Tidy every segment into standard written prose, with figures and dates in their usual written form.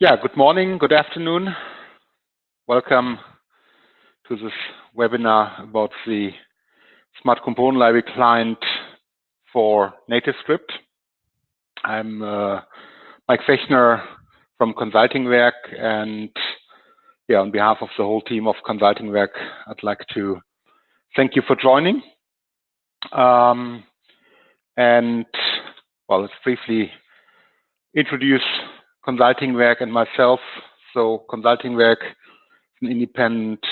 Yeah, good morning, good afternoon. Welcome to this webinar about the SmartComponent Library Client for NativeScript. I'm Mike Fechner from Consultingwerk, and on behalf of the whole team of Consultingwerk, I'd like to thank you for joining. Let's briefly introduce Consultingwerk and myself. So Consultingwerk is an independent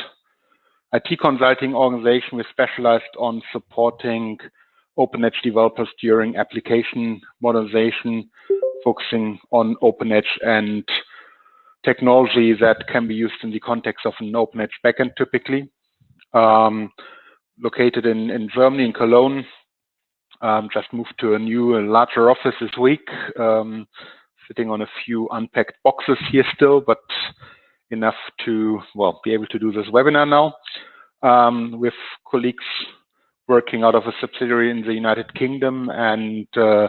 IT consulting organization. We're specialized on supporting Open Edge developers during application modernization, focusing on Open Edge and technology that can be used in the context of an Open Edge backend typically. Located in Germany, in Cologne. Just moved to a new larger office this week. Sitting on a few unpacked boxes here still, but enough to, be able to do this webinar now. With colleagues working out of a subsidiary in the United Kingdom and a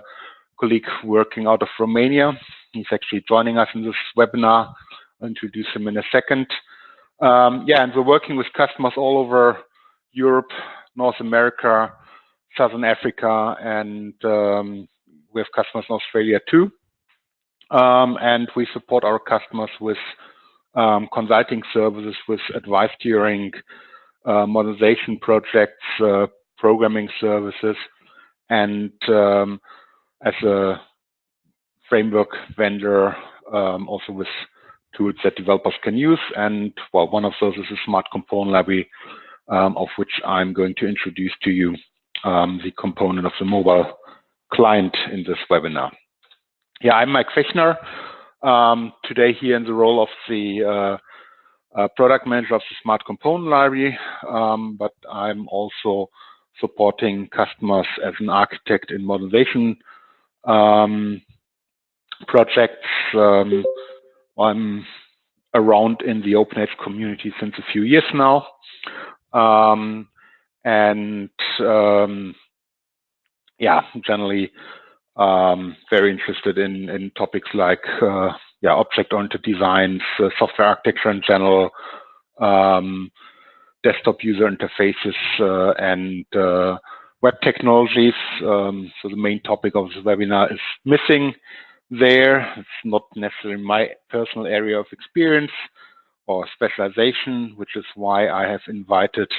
colleague working out of Romania. He's actually joining us in this webinar. I'll introduce him in a second. And we're working with customers all over Europe, North America, Southern Africa, and we have customers in Australia too. And we support our customers with consulting services, with advice during modernization projects, programming services, and as a framework vendor, also with tools that developers can use. And one of those is a SmartComponent Library, of which I'm going to introduce to you the component of the mobile client in this webinar. Yeah, I'm Mike Fechner, today here in the role of the product manager of the SmartComponent Library, but I'm also supporting customers as an architect in modernization projects. I'm around in the Open Edge community since a few years now, generally very interested in topics like object-oriented designs, software architecture in general, desktop user interfaces, and web technologies. So the main topic of this webinar is missing there. It's not necessarily my personal area of experience or specialization, which is why I have invited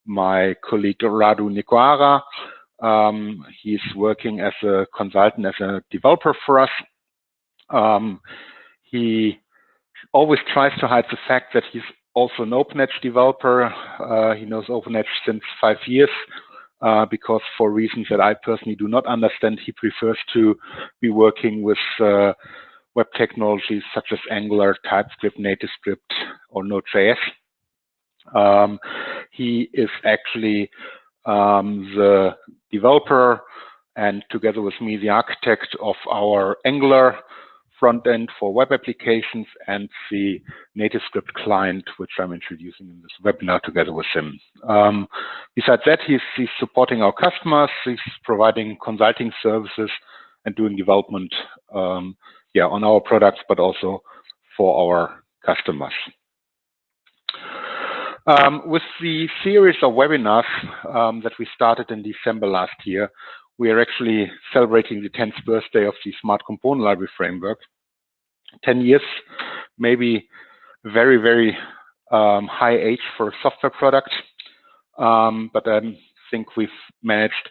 my colleague Radu Nikoara. He's working as a consultant, as a developer for us. He always tries to hide the fact that he's also an Open Edge developer. He knows Open Edge since 5 years, because for reasons that I personally do not understand, he prefers to be working with web technologies such as Angular, TypeScript, NativeScript, or Node.js. He is actually the developer and together with me the architect of our Angular front end for web applications and the NativeScript client, which I'm introducing in this webinar together with him. Besides that, he's supporting our customers, he's providing consulting services and doing development on our products, but also for our customers. With the series of webinars that we started in December last year, we are actually celebrating the 10th birthday of the SmartComponent Library Framework. 10 years, maybe very, very high age for a software product, but I think we've managed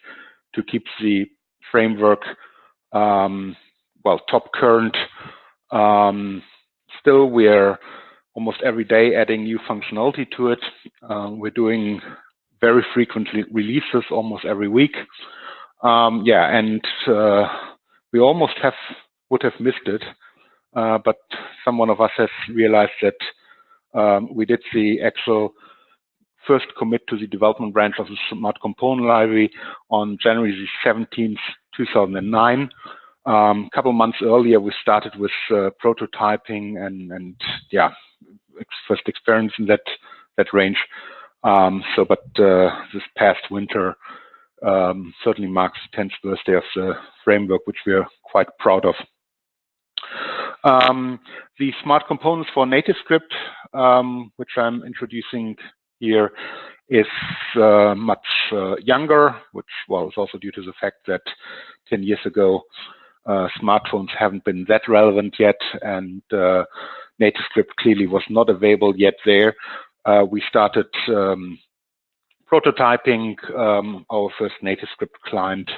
to keep the framework top current. Still, we're almost every day adding new functionality to it. We're doing very frequently releases almost every week. We almost would have missed it, but someone of us has realized that we did the actual first commit to the development branch of the SmartComponent Library on January the 17th, 2009. A couple months earlier, we started with prototyping and first experience in that range. This past winter certainly marks the 10th birthday of the framework, which we are quite proud of. The smart components for NativeScript, which I'm introducing here, is much younger, which, well, is also due to the fact that 10 years ago, smartphones haven't been that relevant yet, and NativeScript clearly was not available yet there. We started prototyping our first NativeScript client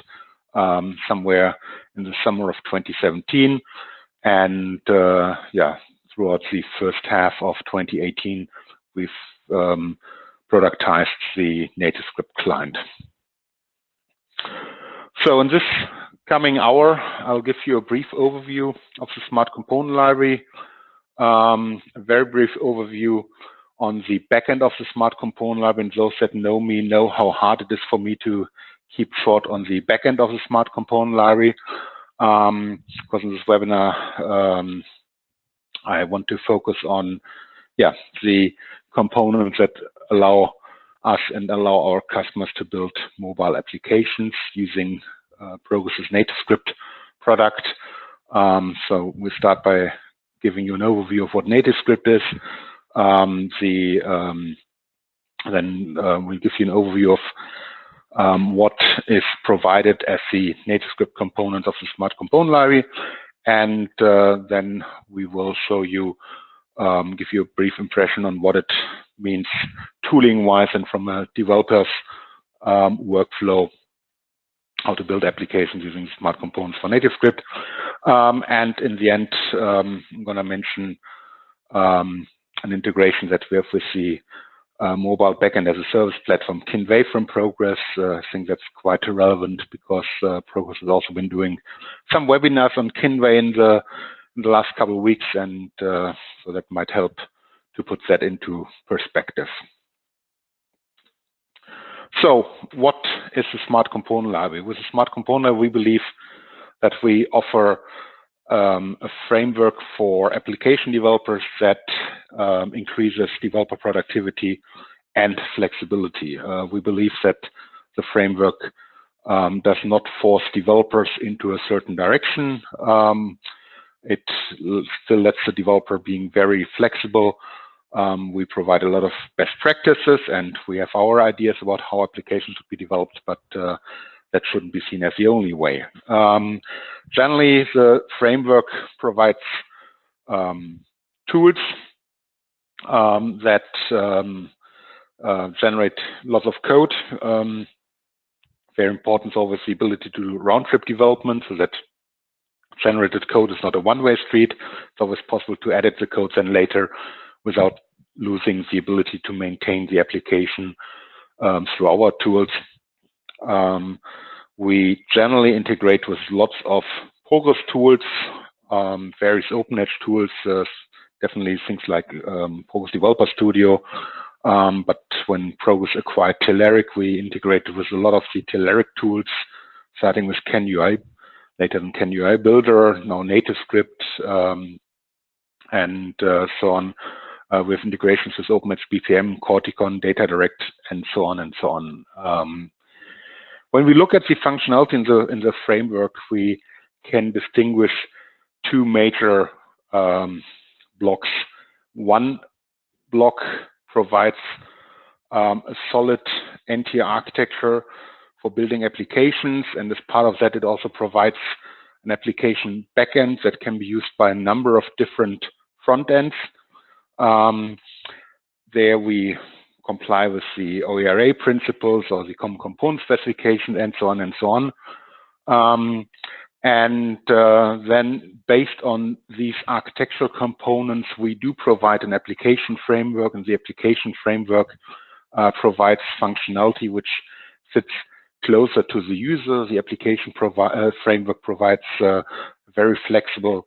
somewhere in the summer of 2017, and yeah, throughout the first half of 2018, we've productized the NativeScript client. So in this coming hour, I'll give you a brief overview of the Smart Component Library, a very brief overview on the backend of the Smart Component Library, and those that know me know how hard it is for me to keep short on the backend of the Smart Component Library, because in this webinar, I want to focus on, yeah, the components that allow us and allow our customers to build mobile applications using Progress's NativeScript product. So we start by giving you an overview of what NativeScript is. Then we'll give you an overview of what is provided as the NativeScript component of the Smart Component Library, and then we will show you, give you a brief impression on what it means tooling-wise and from a developer's workflow, how to build applications using smart components for NativeScript. And in the end, I'm going to mention an integration that we have with the mobile backend as a service platform Kinvey from Progress. I think that's quite relevant because Progress has also been doing some webinars on Kinvey in the last couple of weeks, and so that might help to put that into perspective. So what is the Smart Component Library? With the Smart Component Library, we believe that we offer a framework for application developers that increases developer productivity and flexibility. We believe that the framework does not force developers into a certain direction. It still lets the developer being very flexible. We provide a lot of best practices, and we have our ideas about how applications should be developed, but that shouldn't be seen as the only way. Generally, the framework provides tools that generate lots of code. Very important is always the ability to do round-trip development, so that generated code is not a one-way street. It's always possible to edit the code then later without losing the ability to maintain the application through our tools. We generally integrate with lots of Progress tools, various open edge tools, definitely things like Progress Developer Studio. But when Progress acquired Telerik, we integrated with a lot of the Telerik tools, starting with CanUI, later than CanUI Builder, now NativeScript, and so on. We have integrations with OpenEdge BPM, Corticon, DataDirect, and so on and so on. When we look at the functionality in the framework, we can distinguish two major blocks. One block provides a solid NT architecture for building applications, and as part of that, it also provides an application backend that can be used by a number of different front ends. There we comply with the OERA principles or the common component specification, and so on and so on. Then based on these architectural components, we do provide an application framework, and the application framework provides functionality which sits closer to the user. The application framework provides a very flexible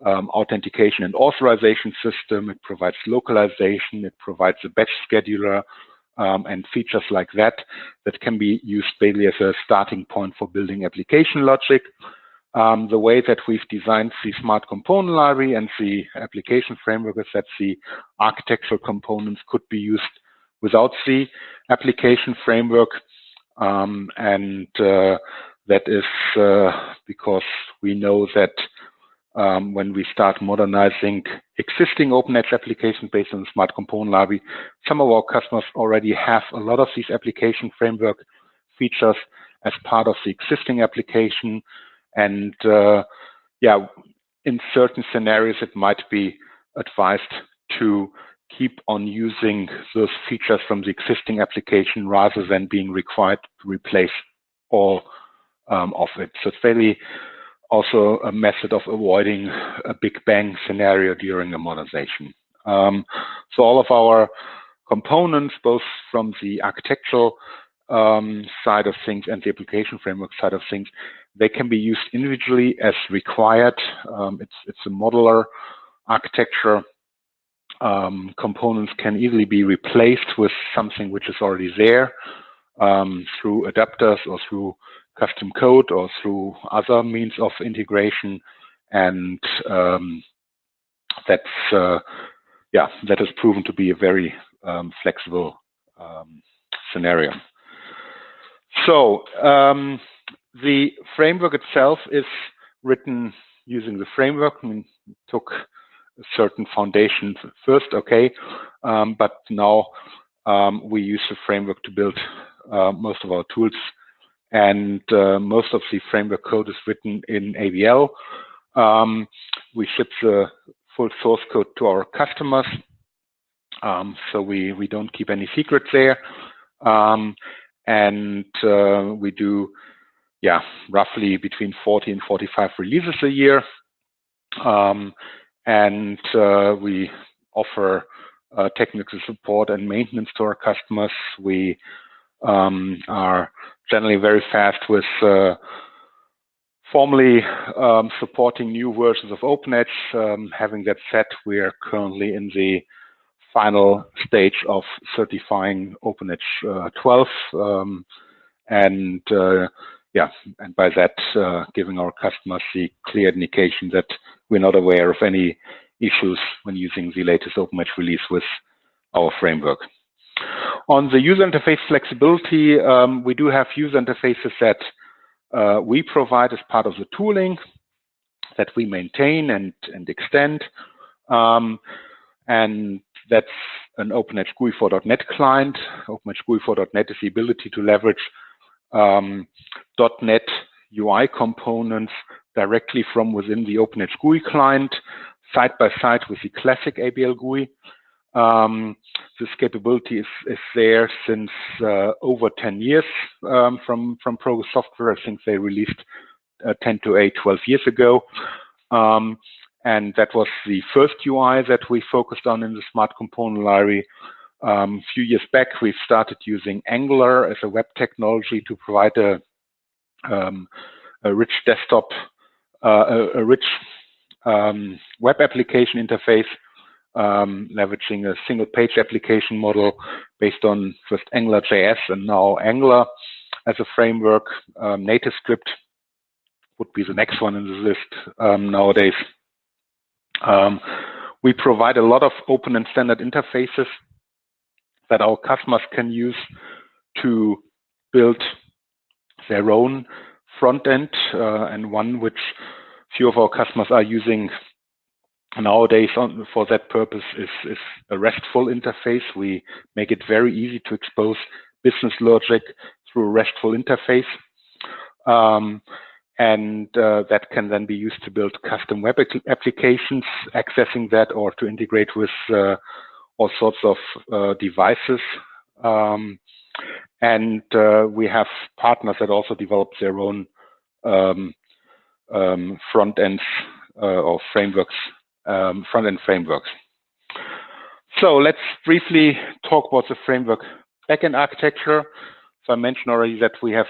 authentication and authorization system. It provides localization. It provides a batch scheduler and features like that can be used basically as a starting point for building application logic. The way that we've designed the Smart Component Library and the application framework is that the architectural components could be used without the application framework. That is because we know that when we start modernizing existing Open Edge applications based on the Smart Component Library. Some of our customers already have a lot of these application framework features as part of the existing application. And yeah, in certain scenarios, it might be advised to keep on using those features from the existing application rather than being required to replace all of it. So it's very also a method of avoiding a big bang scenario during a modernization. So all of our components, both from the architectural side of things and the application framework side of things, they can be used individually as required. It's a modular architecture. Components can easily be replaced with something which is already there through adapters or through custom code or through other means of integration, and that has proven to be a very flexible scenario. So the framework itself is written using the framework. I mean, it took a certain foundation first, okay, but now we use the framework to build most of our tools, and most of the framework code is written in AVL. We ship the full source code to our customers, so we don't keep any secrets there. And we do, roughly between 40 and 45 releases a year. And we offer technical support and maintenance to our customers. We are generally very fast with formally supporting new versions of Open Edge. Having that said, we are currently in the final stage of certifying Open Edge 12, and by that giving our customers the clear indication that we're not aware of any issues when using the latest Open Edge release with our framework. On the user interface flexibility, we do have user interfaces that we provide as part of the tooling that we maintain and extend. And that's an Open Edge GUI for .NET client. Open Edge GUI for .NET is the ability to leverage .NET UI components directly from within the Open Edge GUI client, side by side with the classic ABL GUI. This capability is there since over 10 years from Progress Software. I think they released 10 to 12 years ago. And that was the first UI that we focused on in the Smart Component Library. A few years back, we started using Angular as a web technology to provide a rich desktop, a rich web application interface, leveraging a single page application model based on first AngularJS and now Angular as a framework. NativeScript would be the next one in the list nowadays. We provide a lot of open and standard interfaces that our customers can use to build their own front end, and one which few of our customers are using nowadays for that purpose is a RESTful interface. We make it very easy to expose business logic through a RESTful interface. And that can then be used to build custom web applications, accessing that, or to integrate with all sorts of devices. And we have partners that also develop their own front ends or frameworks, front end frameworks. So let's briefly talk about the framework backend architecture. So I mentioned already that we have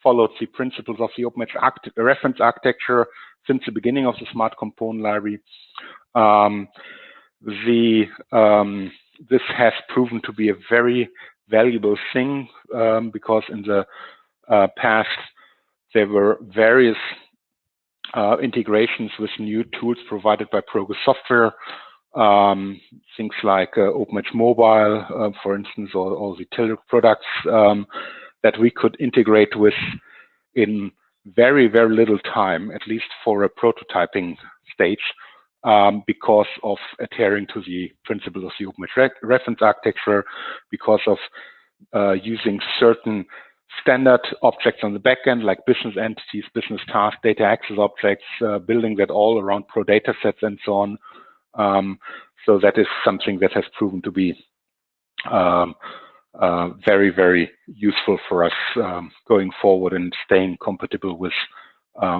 followed the principles of the Open Edge reference architecture since the beginning of the Smart Component Library. This has proven to be a very valuable thing because in the past there were various integrations with new tools provided by Progress Software, things like Open Edge Mobile, for instance, or the Tillic products that we could integrate with in very, very little time, at least for a prototyping stage because of adhering to the principle of the open reference architecture, because of using certain standard objects on the backend, like business entities, business tasks, data access objects, building that all around pro data sets and so on. So that is something that has proven to be very, very useful for us going forward and staying compatible with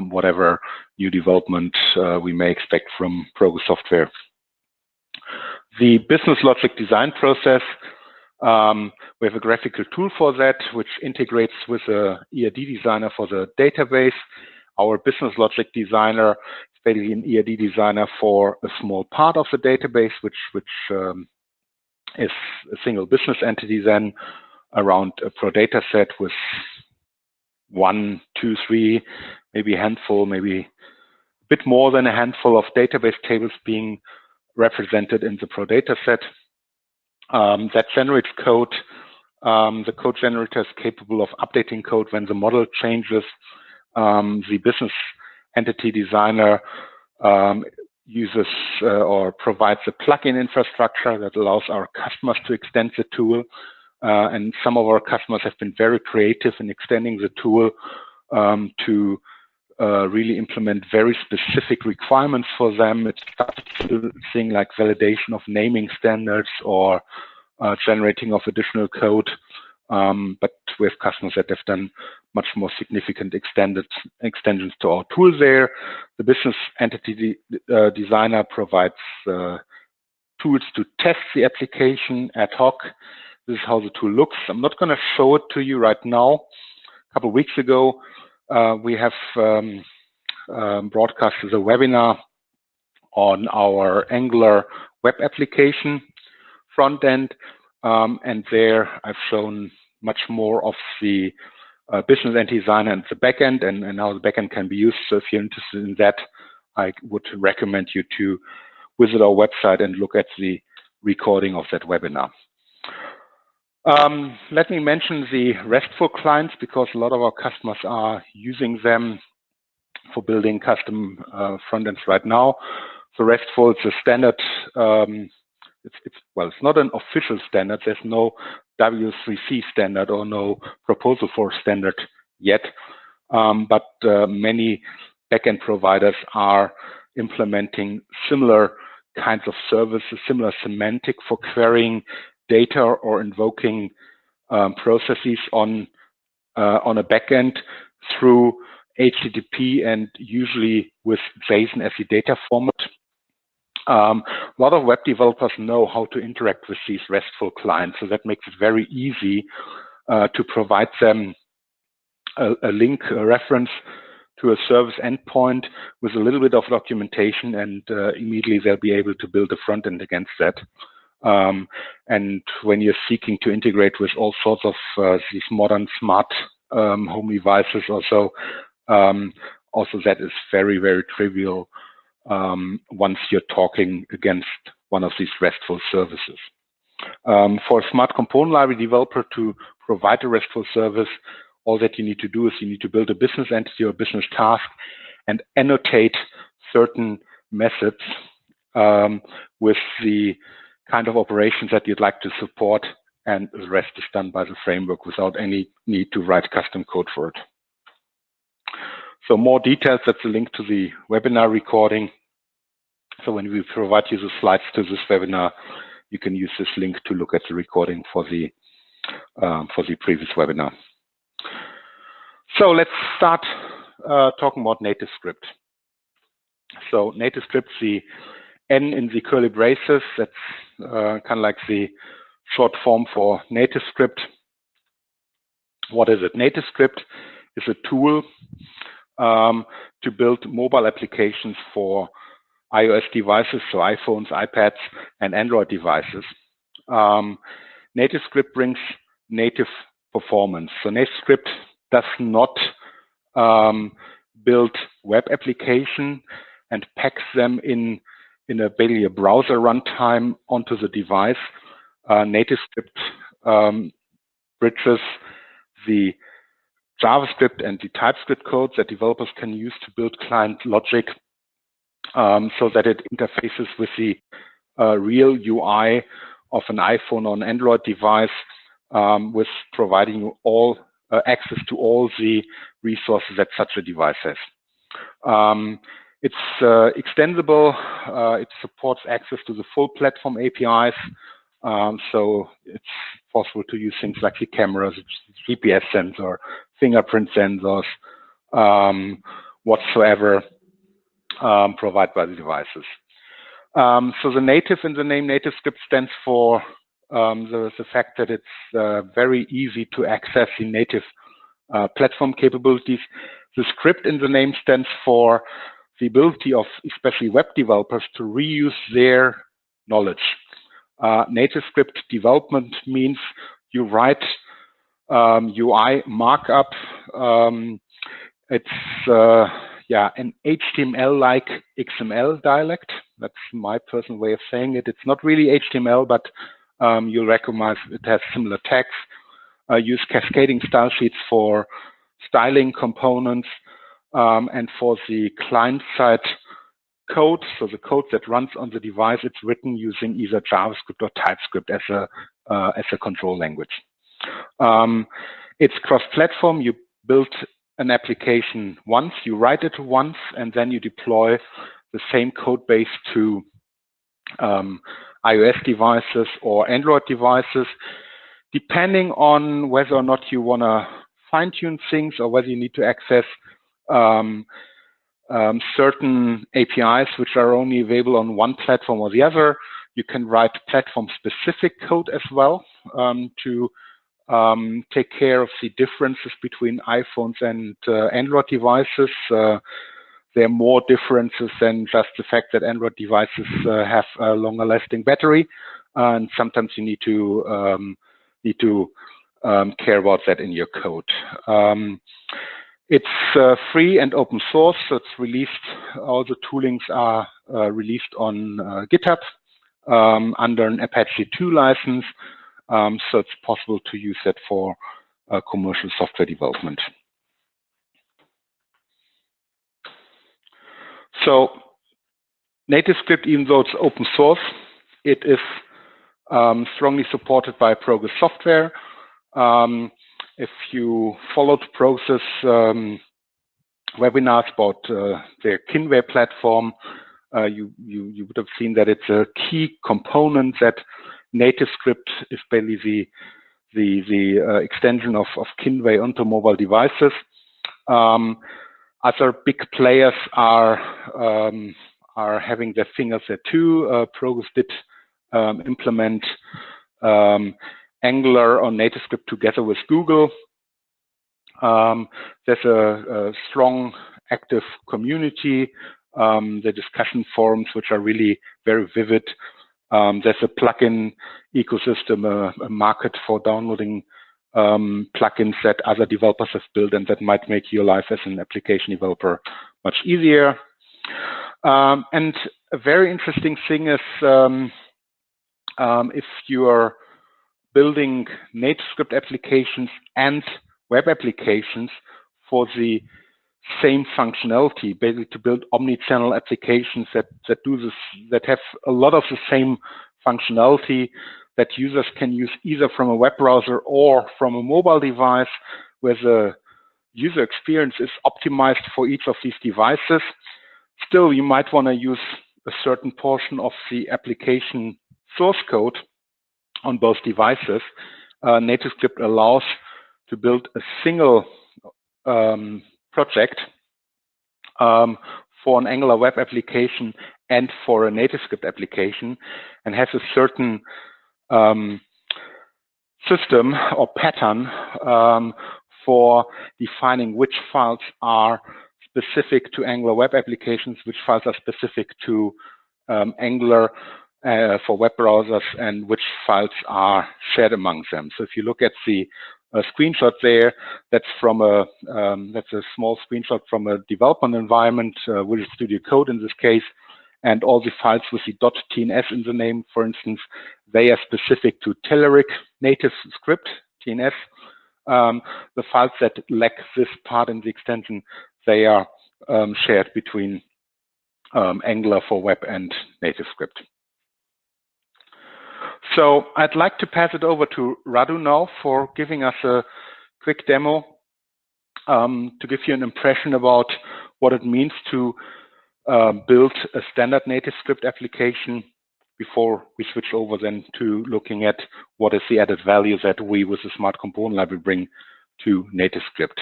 whatever new development we may expect from Progress software. The business logic design process, we have a graphical tool for that, which integrates with a ERD designer for the database. Our business logic designer is basically an ERD designer for a small part of the database, which is a single business entity then around a pro data set with 1, 2, 3, maybe a handful, maybe a bit more than a handful of database tables being represented in the pro data set. That generates code. The code generator is capable of updating code when the model changes. The business entity designer uses or provides a plugin infrastructure that allows our customers to extend the tool. And some of our customers have been very creative in extending the tool to really implement very specific requirements for them. It's things like validation of naming standards or generating of additional code. But we have customers that have done much more significant extensions to our tool there. The business entity designer provides tools to test the application ad hoc. This is how the tool looks. I'm not going to show it to you right now. A couple of weeks ago, we have broadcasted a webinar on our Angular web application front end, and there I've shown much more of the business entity designer and the backend, and how the backend can be used. So if you're interested in that, I would recommend you to visit our website and look at the recording of that webinar. Let me mention the RESTful clients, because a lot of our customers are using them for building custom front ends right now. So RESTful is a standard. Well, it's not an official standard. There's no W3C standard or no proposal for standard yet. But many backend providers are implementing similar kinds of services, similar semantic for querying data or invoking processes on a backend through HTTP, and usually with JSON as the data format. A lot of web developers know how to interact with these RESTful clients, so that makes it very easy to provide them a link, a reference to a service endpoint with a little bit of documentation, and immediately they'll be able to build a front end against that. And when you're seeking to integrate with all sorts of these modern smart home devices or so, also that is very, very trivial once you're talking against one of these RESTful services. For a SmartComponent Library developer to provide a RESTful service, all that you need to do is you need to build a business entity or business task and annotate certain methods with the kind of operations that you'd like to support, and the rest is done by the framework without any need to write custom code for it. So more details, that's a link to the webinar recording. So when we provide you the slides to this webinar, you can use this link to look at the recording for the previous webinar. So let's start talking about NativeScript. So NativeScript, the N in the curly braces, that's kind of like the short form for NativeScript. What is it? NativeScript is a tool to build mobile applications for iOS devices, so iPhones, iPads, and Android devices. NativeScript brings native performance. So NativeScript does not build web application and packs them in basically a browser runtime onto the device. NativeScript bridges the JavaScript and the TypeScript codes that developers can use to build client logic so that it interfaces with the real UI of an iPhone or an Android device, with providing you all access to all the resources that such a device has. It's extendable. It supports access to the full platform APIs. So it's possible to use things like the cameras, GPS sensor, fingerprint sensors, whatsoever provided by the devices. So the native in the name NativeScript stands for the fact that it's very easy to access the native platform capabilities. The script in the name stands for the ability of especially web developers to reuse their knowledge. NativeScript development means you write UI markup. It's an HTML-like XML dialect. That's my personal way of saying it. It's not really HTML, but you'll recognize it has similar tags. Use cascading style sheets for styling components, and for the client-side code, so the code that runs on the device, it's written using either JavaScript or TypeScript as a control language. It's cross-platform. You build an application once, you write it once, and then you deploy the same code base to iOS devices or Android devices, depending on whether or not you want to fine-tune things or whether you need to access certain APIs which are only available on one platform or the other. You can write platform-specific code as well to take care of the differences between iPhones and Android devices. There are more differences than just the fact that Android devices have a longer lasting battery, and sometimes you need to care about that in your code. It's free and open source, so it's released. All the toolings are released on GitHub under an Apache 2 license, so it's possible to use that for commercial software development. So NativeScript, even though it's open source, it is strongly supported by Progress Software. If you followed Progress webinars about their Kinway platform, you would have seen that it's a key component, that NativeScript is basically the extension of Kinway onto mobile devices. Other big players are having their fingers there too. Progress did implement Angular on NativeScript together with Google. There's a strong, active community. The discussion forums, which are really very vivid. There's a plugin ecosystem, a market for downloading plugins that other developers have built and that might make your life as an application developer much easier. And a very interesting thing is if you are building NativeScript applications and web applications for the same functionality, basically to build omni-channel applications that do this, that have a lot of the same functionality that users can use either from a web browser or from a mobile device, where the user experience is optimized for each of these devices. Still, you might want to use a certain portion of the application source code on both devices. NativeScript allows to build a single project for an Angular web application and for a NativeScript application, and has a certain system or pattern for defining which files are specific to Angular web applications, which files are specific to Angular for web browsers, and which files are shared among them. So if you look at the screenshot there, that's from that's a small screenshot from a development environment, Visual Studio Code in this case, and all the files with the .tns in the name, for instance, they are specific to Telerik NativeScript TNS. The files that lack this part in the extension, they are shared between Angular for web and NativeScript. So I'd like to pass it over to Radu now for giving us a quick demo to give you an impression about what it means to build a standard NativeScript application before we switch over then to looking at what is the added value that we with the SmartComponent library bring to NativeScript.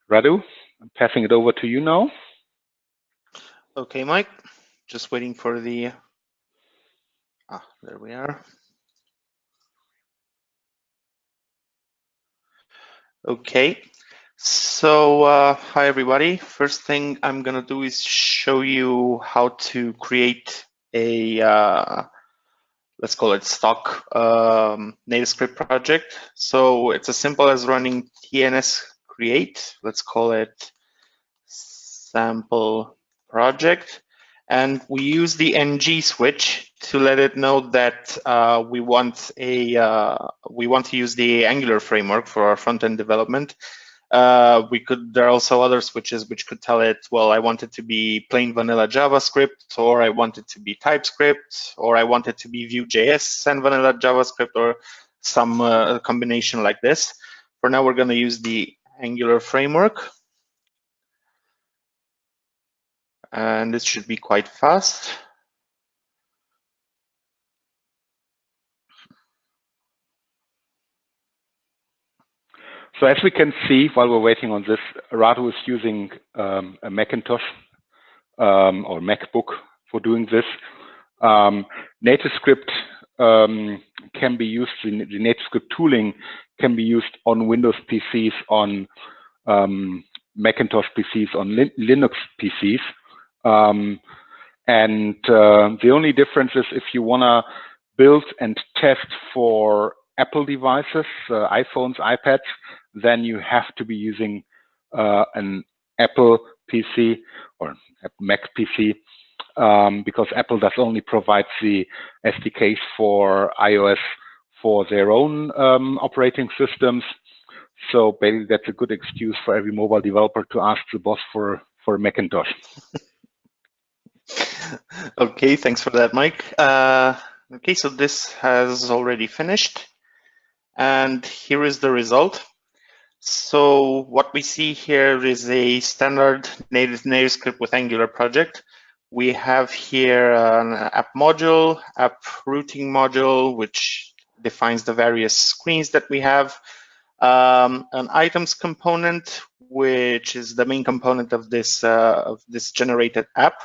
Radu, I'm passing it over to you now. Okay, Mike, just waiting for the, there we are. Okay, so hi everybody. First thing I'm gonna do is show you how to create a, let's call it stock NativeScript project. So it's as simple as running tns create, let's call it sample project. And we use the ng switch to let it know that we want to use the Angular framework for our front-end development. There are also other switches which could tell it, well, I want it to be plain vanilla JavaScript, or I want it to be TypeScript, or I want it to be Vue.js and vanilla JavaScript, or some combination like this. For now, we're going to use the Angular framework. And this should be quite fast. So as we can see, while we're waiting on this, Radu is using a Macintosh or MacBook for doing this. NativeScript can be used, the NativeScript tooling can be used on Windows PCs, on Macintosh PCs, on Linux PCs. And the only difference is if you want to build and test for Apple devices, iPhones, iPads, then you have to be using an Apple PC or Mac PC, because Apple does only provide the SDKs for iOS for their own operating systems. So basically, that's a good excuse for every mobile developer to ask the boss for a Macintosh. Okay, thanks for that, Mike. Okay, so this has already finished. And here is the result. So what we see here is a standard NativeScript with Angular project. We have here an app module, app routing module, which defines the various screens that we have. An items component, which is the main component of this generated app.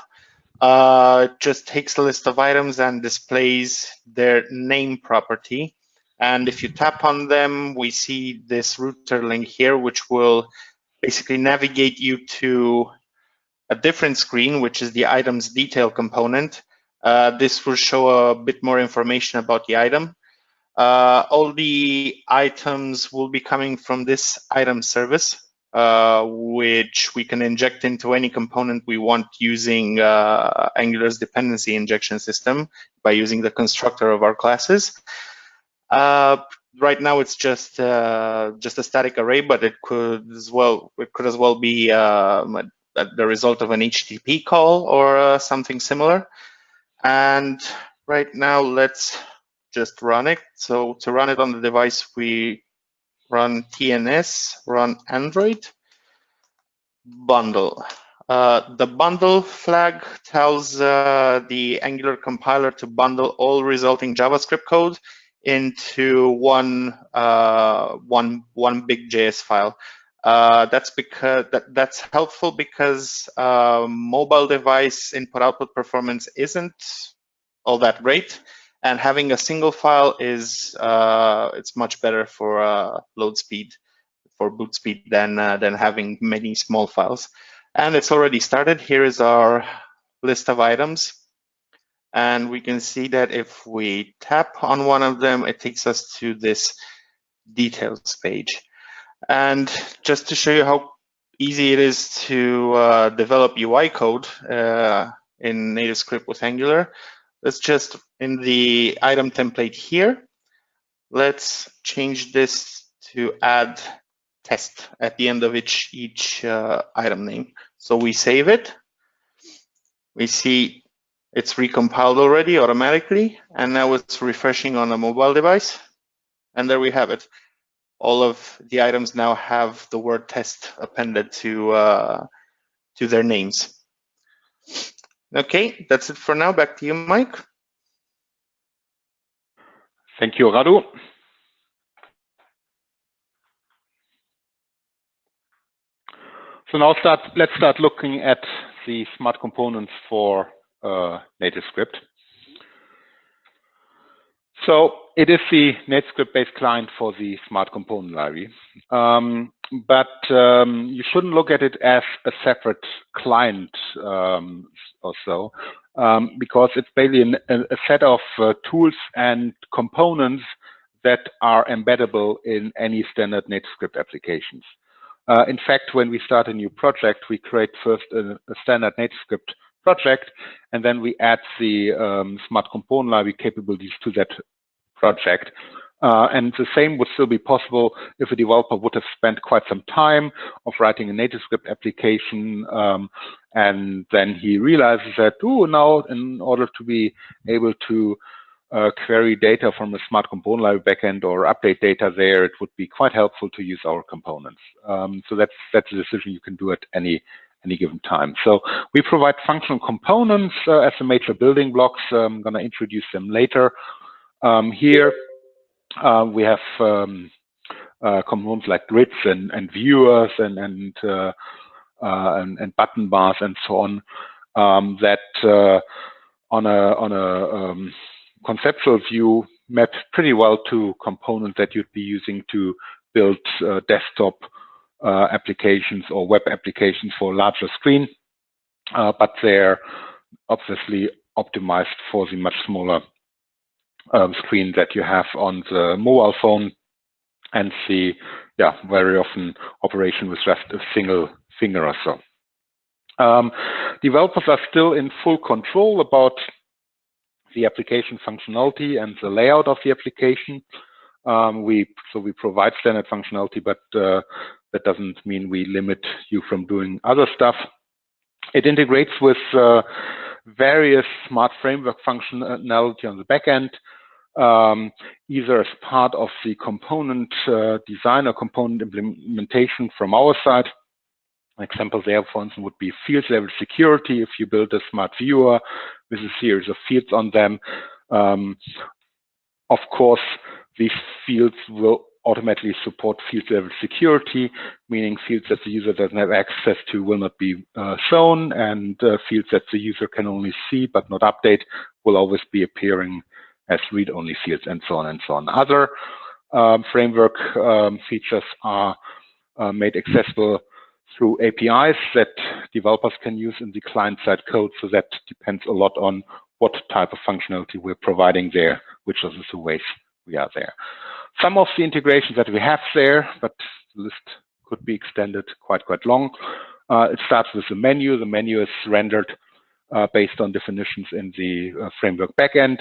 It just takes a list of items and displays their name property. And if you tap on them, we see this router link here, which will basically navigate you to a different screen, which is the items detail component. This will show a bit more information about the item. All the items will be coming from this item service, which we can inject into any component we want using Angular's dependency injection system by using the constructor of our classes. Right now, it's just a static array, but it could as well be the result of an HTTP call or something similar. And right now, let's just run it. So to run it on the device, we run tns, run Android, bundle. The bundle flag tells the Angular compiler to bundle all resulting JavaScript code into one big JS file. That's helpful because mobile device input-output performance isn't all that great, and having a single file is it's much better for load speed, for boot speed than having many small files. And it's already started. Here is our list of items. And we can see that if we tap on one of them, it takes us to this details page. And just to show you how easy it is to develop UI code in NativeScript with Angular, let's just, in the item template here, let's change this to add test at the end of each item name. So we save it. We see it's recompiled already automatically, and now it's refreshing on a mobile device. And there we have it. All of the items now have the word test appended to their names. Okay, that's it for now. Back to you, Mike. Thank you, Radu. So now let's start looking at the smart components for NativeScript. So it is the NativeScript-based client for the Smart Component Library, but you shouldn't look at it as a separate client or so, because it's basically a set of tools and components that are embeddable in any standard NativeScript applications. In fact, when we start a new project, we create first a standard NativeScript project, and then we add the Smart Component Library capabilities to that project. And the same would still be possible if a developer would have spent quite some time of writing a NativeScript application, and then he realizes that, oh, now in order to be able to query data from a Smart Component Library backend or update data there, it would be quite helpful to use our components. So that's a decision you can do at any given time. So we provide functional components as the major building blocks. I'm going to introduce them later. Here we have components like grids and viewers and button bars and so on that on a conceptual view map pretty well to components that you'd be using to build desktop applications or web applications for a larger screen, but they're obviously optimized for the much smaller screen that you have on the mobile phone, and the very often operation with just a single finger or so. Developers are still in full control about the application functionality and the layout of the application. We provide standard functionality, but that doesn't mean we limit you from doing other stuff. It integrates with various smart framework functionality on the back end, either as part of the component design or component implementation from our side. An example there, for instance, would be field level security. If you build a smart viewer with a series of fields on them, of course, these fields will automatically support field level security, meaning fields that the user doesn't have access to will not be shown, and fields that the user can only see but not update will always be appearing as read-only fields, and so on and so on. Other framework features are made accessible through APIs that developers can use in the client-side code, so that depends a lot on what type of functionality we're providing there, which are the ways we are there. Some of the integrations that we have there, but the list could be extended quite long. It starts with the menu. The menu is rendered based on definitions in the framework backend.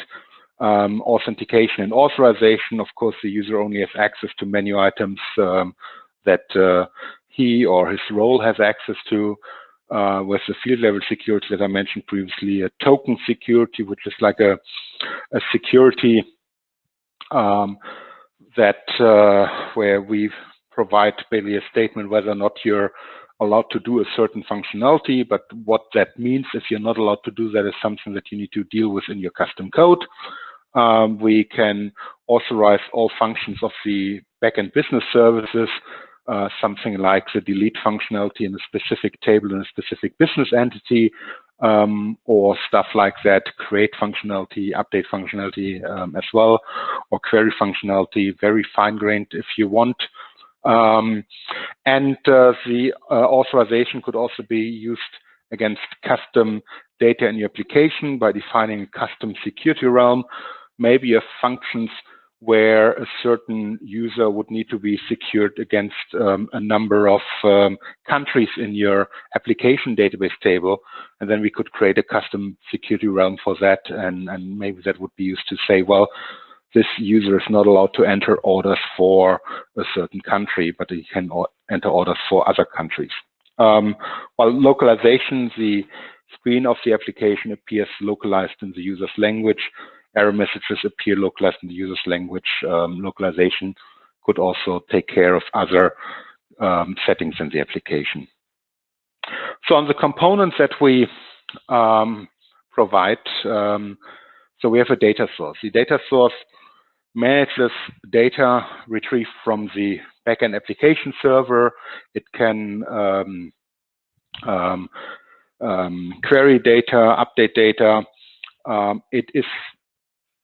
Authentication and authorization, of course, the user only has access to menu items that he or his role has access to, with the field level security that I mentioned previously, a token security, which is like a security where we provide basically a statement whether or not you're allowed to do a certain functionality, but what that means if you're not allowed to do that is something that you need to deal with in your custom code. We can authorize all functions of the backend business services, something like the delete functionality in a specific table in a specific business entity, or stuff like that, create functionality, update functionality as well, or query functionality, very fine-grained if you want. And the authorization could also be used against custom data in your application by defining a custom security realm. Maybe you have functions where a certain user would need to be secured against a number of countries in your application database table, and then we could create a custom security realm for that, and maybe that would be used to say, well, this user is not allowed to enter orders for a certain country, but he can enter orders for other countries. While localization, the screen of the application appears localized in the user's language. Error messages appear localized in the user's language. Localization could also take care of other settings in the application. So on the components that we provide, so we have a data source. The data source manages data retrieved from the backend application server. It can query data, update data. It is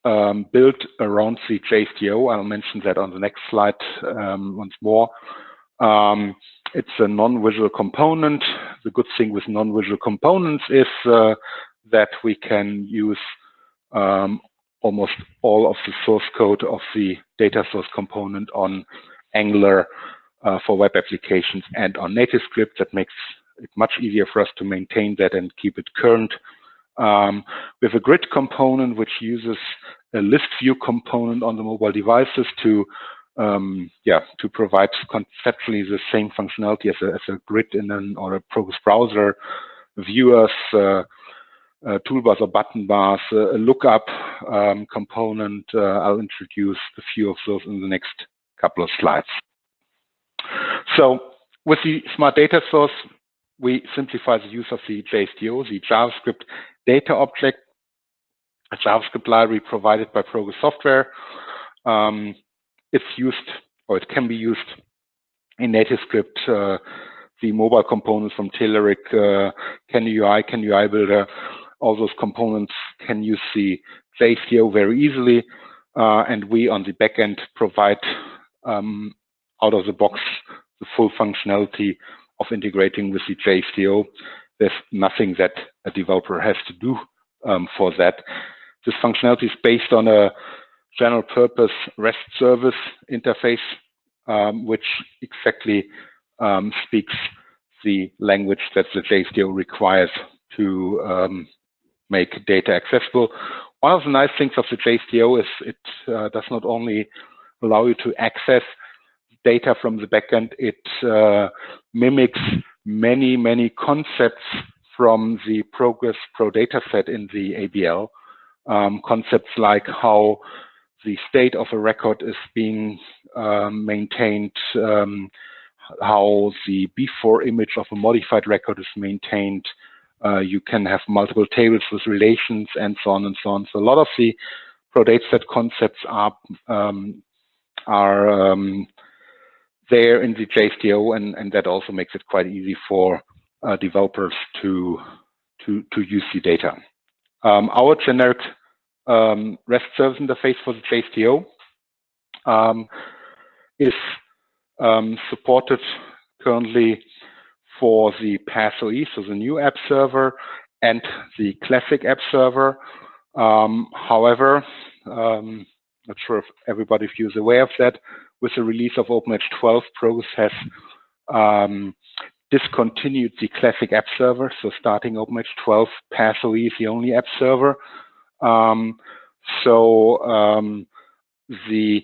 built around the JSTO. I'll mention that on the next slide once more. It's a non-visual component. The good thing with non-visual components is that we can use almost all of the source code of the data source component on Angular for web applications and on NativeScript. That makes it much easier for us to maintain that and keep it current. We have a grid component which uses a list view component on the mobile devices to provide conceptually the same functionality as a grid in an or a Progress browser, viewers, toolbars or button bars, a lookup component. I'll introduce a few of those in the next couple of slides. So with the Smart Data Source, we simplify the use of the JSTO, the JavaScript data object, a JavaScript library provided by Progress Software. It's used, or it can be used in NativeScript. The mobile components from Telerik, CanUI, CanUI Builder, all those components can use the JSTO very easily. And we on the backend provide out of the box the full functionality of integrating with the JSTO. There's nothing that a developer has to do for that. This functionality is based on a general purpose REST service interface, which exactly speaks the language that the JSTO requires to make data accessible. One of the nice things of the JSTO is it does not only allow you to access data from the backend, it mimics many concepts from the Progress Pro dataset in the ABL. Concepts like how the state of a record is being maintained, how the before image of a modified record is maintained. You can have multiple tables with relations and so on and so on. So a lot of the Pro dataset concepts are there in the JSTO, and that also makes it quite easy for developers to use the data. Our generic REST service interface for the JSTO is supported currently for the PassOE, so the new app server, and the classic app server. However, not sure if everybody feels aware of that. With the release of OpenEdge 12, Progress has discontinued the classic app server. So starting OpenEdge 12, PassOE is the only app server. The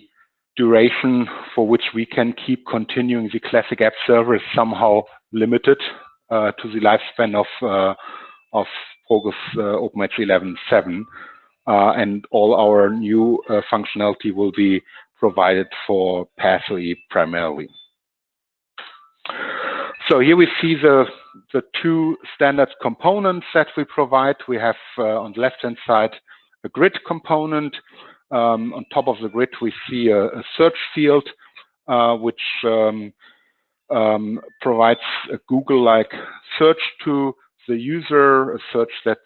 duration for which we can keep continuing the classic app server is somehow limited to the lifespan of Progress OpenEdge 11.7. And all our new functionality will be provided for PassOE primarily. So here we see the two standard components that we provide. We have on the left-hand side a grid component. On top of the grid, we see a search field, which provides a Google-like search to the user, a search that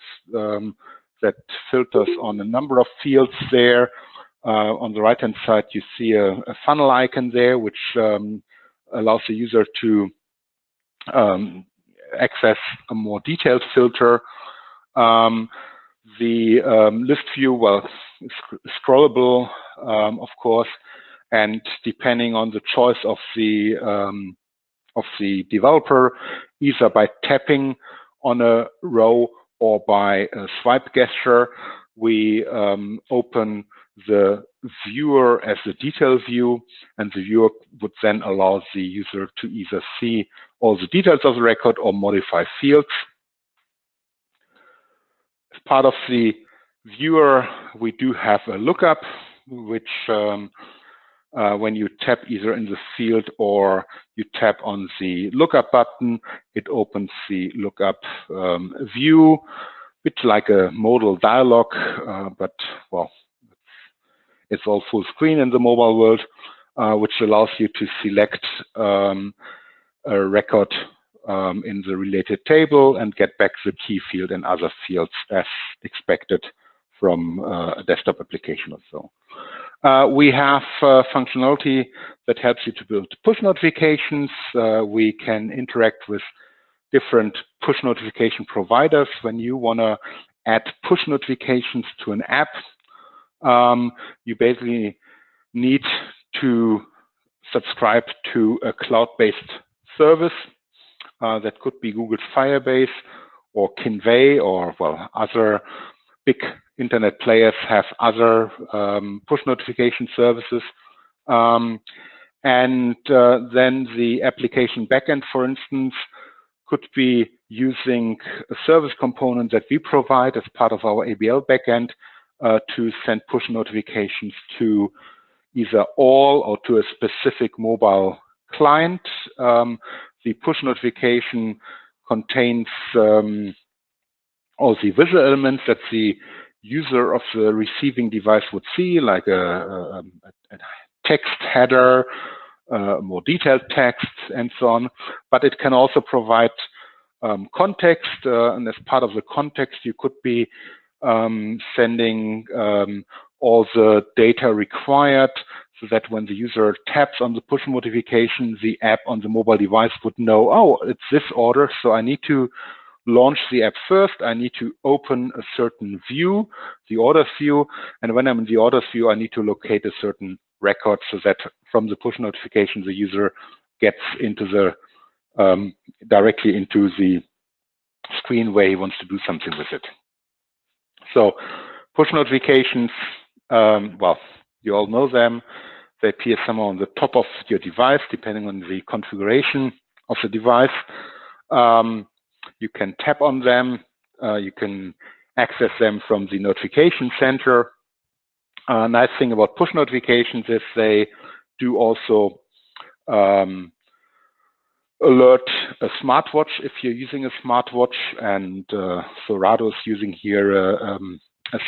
filters on a number of fields there. On the right-hand side, you see a funnel icon there, which allows the user to access a more detailed filter. The list view, well, is scrollable, of course, and depending on the choice of the developer, either by tapping on a row or by a swipe gesture, we open the viewer as a detail view, and the viewer would then allow the user to either see all the details of the record or modify fields. part of the viewer, we do have a lookup, which when you tap either in the field or you tap on the lookup button, it opens the lookup view, bit like a modal dialog, but well, it's all full screen in the mobile world, which allows you to select a record in the related table and get back the key field and other fields as expected from a desktop application or so. We have functionality that helps you to build push notifications. We can interact with different push notification providers. When you want to add push notifications to an app, you basically need to subscribe to a cloud-based service. That could be Google's Firebase or Convey, or well, other big internet players have other push notification services. And then the application backend, for instance, could be using a service component that we provide as part of our ABL backend to send push notifications to either all or to a specific mobile client. The push notification contains all the visual elements that the user of the receiving device would see, like a text header, more detailed text, and so on. But it can also provide context, and as part of the context, you could be sending all the data required, so that when the user taps on the push notification, the app on the mobile device would know, oh, it's this order, so I need to launch the app first. I need to open a certain view, the orders view, and when I'm in the orders view, I need to locate a certain record, so that from the push notification, the user gets into the directly into the screen where he wants to do something with it. So push notifications, well, you all know them. They appear somewhere on the top of your device, depending on the configuration of the device. You can tap on them. You can access them from the notification center. Nice thing about push notifications is they do also alert a smartwatch if you're using a smartwatch, and so Rado's using here a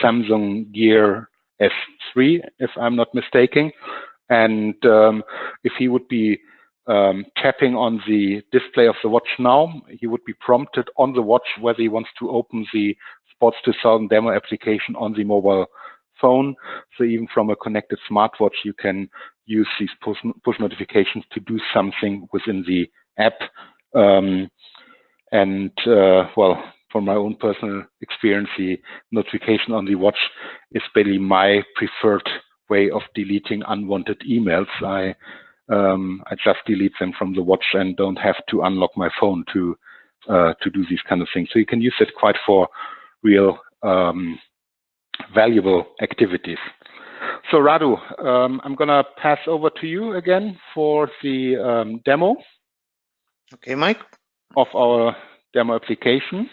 Samsung Gear S3, if I'm not mistaken. And if he would be tapping on the display of the watch now, he would be prompted on the watch whether he wants to open the Sports 2000 demo application on the mobile phone. So even from a connected smartwatch, you can use these push notifications to do something within the app. Well, from my own personal experience, the notification on the watch is basically my preferred way of deleting unwanted emails. I just delete them from the watch and don't have to unlock my phone to do these kind of things. So you can use it quite for real valuable activities. So Radu, I'm gonna pass over to you again for the demo. Okay, Mike. Of our demo application.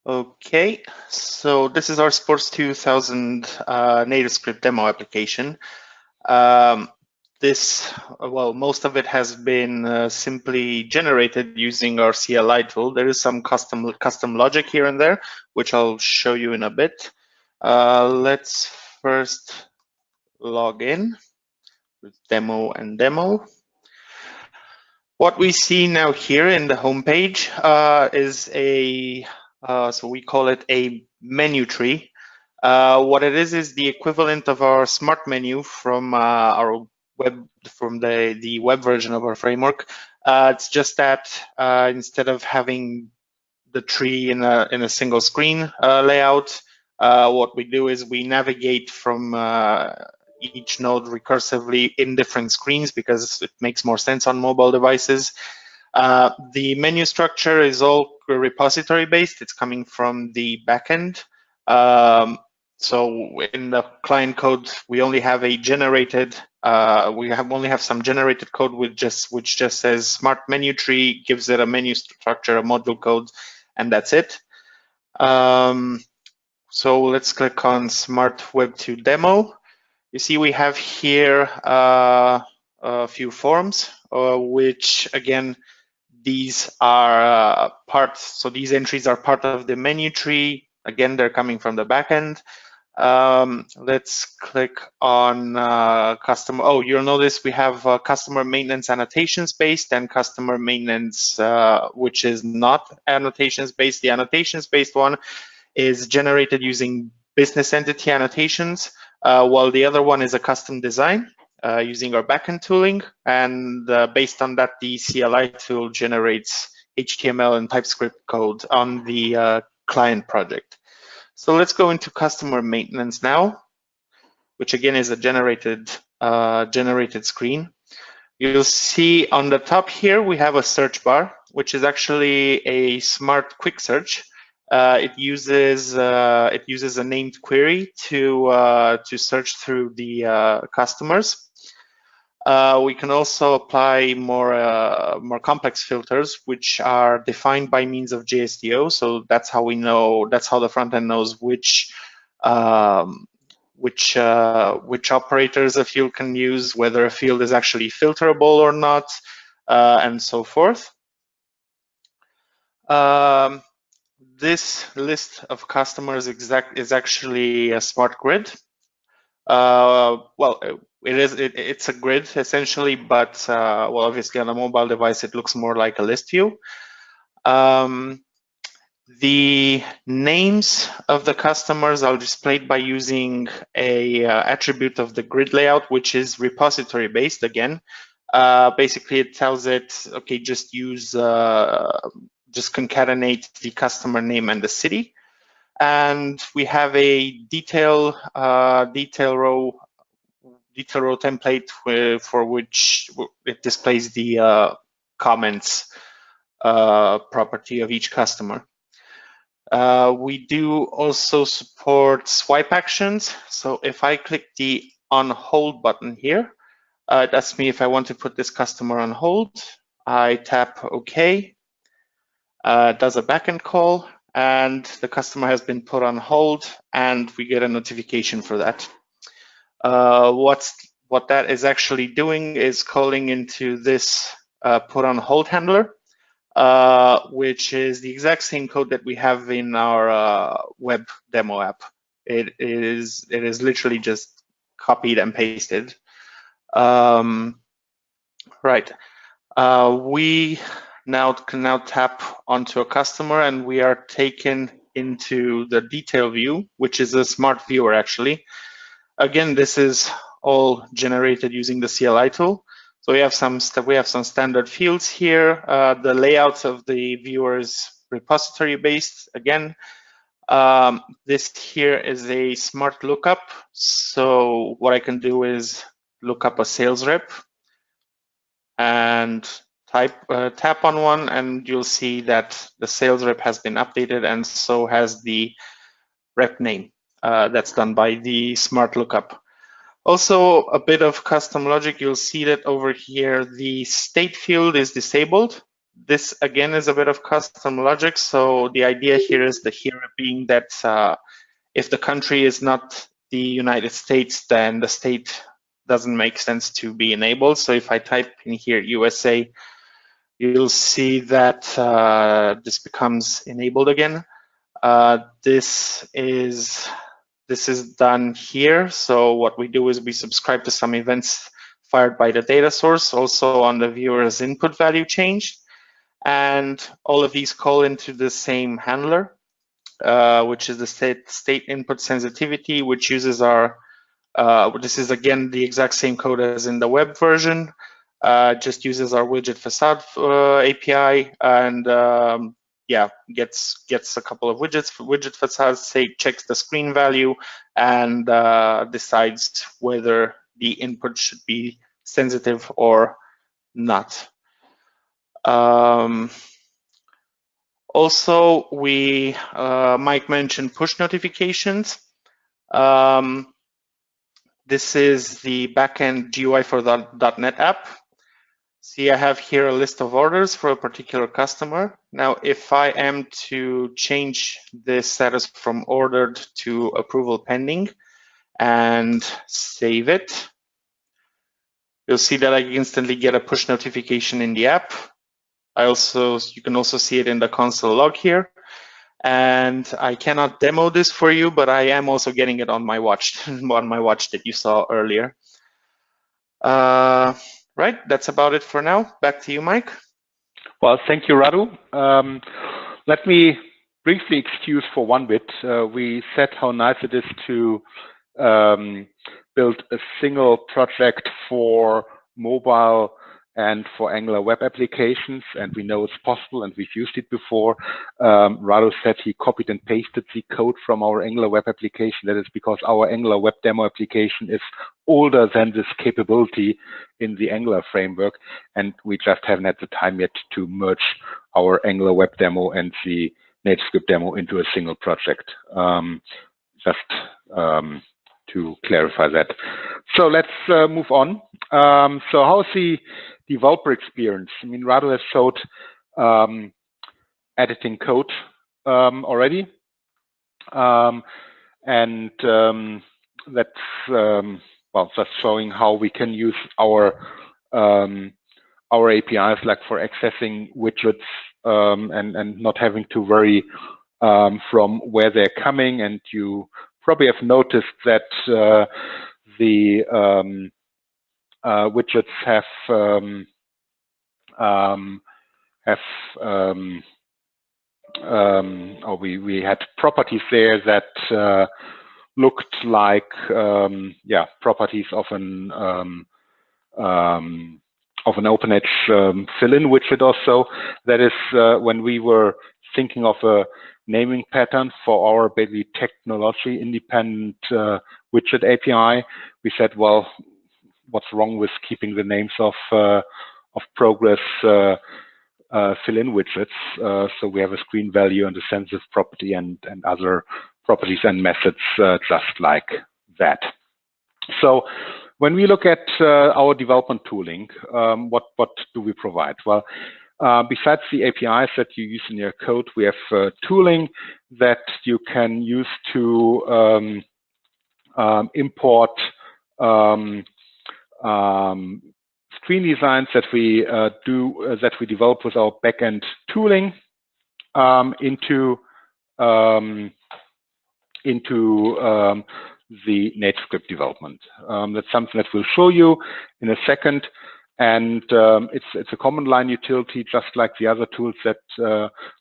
Okay, so this is our Sports 2000 NativeScript demo application. Well, most of it has been simply generated using our CLI tool. There is some custom logic here and there, which I'll show you in a bit. Let's first log in with demo and demo. What we see now here in the home page is a so we call it a menu tree. What it is the equivalent of our smart menu from our web, from the web version of our framework. It's just that instead of having the tree in a single screen layout, what we do is we navigate from each node recursively in different screens because it makes more sense on mobile devices. The menu structure is all repository based. It's coming from the backend. So in the client code, we only have a generated, only have some generated code which just says smart menu tree, gives it a menu structure, a module code, and that's it. So let's click on Smart Web 2 demo. You see we have here a few forms, which again, these are so these entries are part of the menu tree. Again, they're coming from the backend. Let's click on customer. Oh, you'll notice we have customer maintenance annotations based and customer maintenance, which is not annotations based. The annotations based one is generated using business entity annotations, while the other one is a custom design using our backend tooling. And based on that, the CLI tool generates HTML and TypeScript code on the client project. So let's go into customer maintenance now, which again is a generated screen. You'll see on the top here, we have a search bar, which is actually a smart quick search. It uses a named query to search through the customers. We can also apply more complex filters, which are defined by means of JSDO. So that's how we know. That's how the front end knows which operators a field can use, whether a field is actually filterable or not, and so forth. This list of customers is actually a smart grid. Well, it's a grid essentially, but well, obviously on a mobile device it looks more like a list view. The names of the customers are displayed by using a attribute of the grid layout, which is repository based again. Basically, it tells it, okay, just concatenate the customer name and the city. And we have a detail row template for which it displays the comments property of each customer. We do also support swipe actions. So if I click the on hold button here, it asks me if I want to put this customer on hold. I tap OK. It does a backend call, and the customer has been put on hold, and we get a notification for that. What that is actually doing is calling into this put on hold handler, which is the exact same code that we have in our web demo app. It is literally just copied and pasted. Right. We can now tap onto a customer, and we are taken into the detail view, which is a smart viewer actually. Again, this is all generated using the CLI tool. So we have some standard fields here. The layout of the viewer is repository based again. This here is a smart lookup. So what I can do is look up a sales rep and tap on one, and you'll see that the sales rep has been updated, and so has the rep name. That's done by the smart lookup. Also, a bit of custom logic. You'll see that over here, the state field is disabled. This again is a bit of custom logic. So the idea here is being that if the country is not the United States, then the state doesn't make sense to be enabled. So if I type in here USA, you'll see that this becomes enabled again. This is done here. So what we do is we subscribe to some events fired by the data source, also on the viewer's input value changed. And all of these call into the same handler, which is the state input sensitivity, which uses our, this is again the exact same code as in the web version, just uses our widget facade API, and yeah, gets a couple of widget facades, checks the screen value, and decides whether the input should be sensitive or not. Also, Mike mentioned push notifications. This is the backend GUI for the .NET app. See, I have here a list of orders for a particular customer. Now, if I am to change the status from ordered to approval pending and save it, you'll see that I instantly get a push notification in the app. You can also see it in the console log here. And I cannot demo this for you, but I am also getting it on my watch, on my watch that you saw earlier. Right, that's about it for now. Back to you, Mike. Well, thank you, Radu. Let me briefly excuse for one bit. We said how nice it is to build a single project for mobile and for Angular web applications, and we know it's possible, and we've used it before. Radu said he copied and pasted the code from our Angular web application. That is because our Angular web demo application is older than this capability in the Angular framework, and we just haven't had the time yet to merge our Angular web demo and the NativeScript demo into a single project. To clarify that. So let's move on. So how's the developer experience? I mean, Radu has showed editing code already, and that's well, just showing how we can use our APIs, like for accessing widgets and not having to worry from where they're coming. And you probably have noticed that the widgets have we had properties there that looked like properties of an OpenEdge fill-in widget also. That is when we were thinking of a naming pattern for our basically technology independent widget API. We said, well, what's wrong with keeping the names of Progress fill-in widgets? So we have a screen value and a sensitive property and other properties and methods just like that. So when we look at our development tooling, what do we provide? Well, besides the APIs that you use in your code, we have tooling that you can use to import screen designs that we develop with our backend tooling into the NativeScript development. That's something that we'll show you in a second. And it's a command line utility, just like the other tools that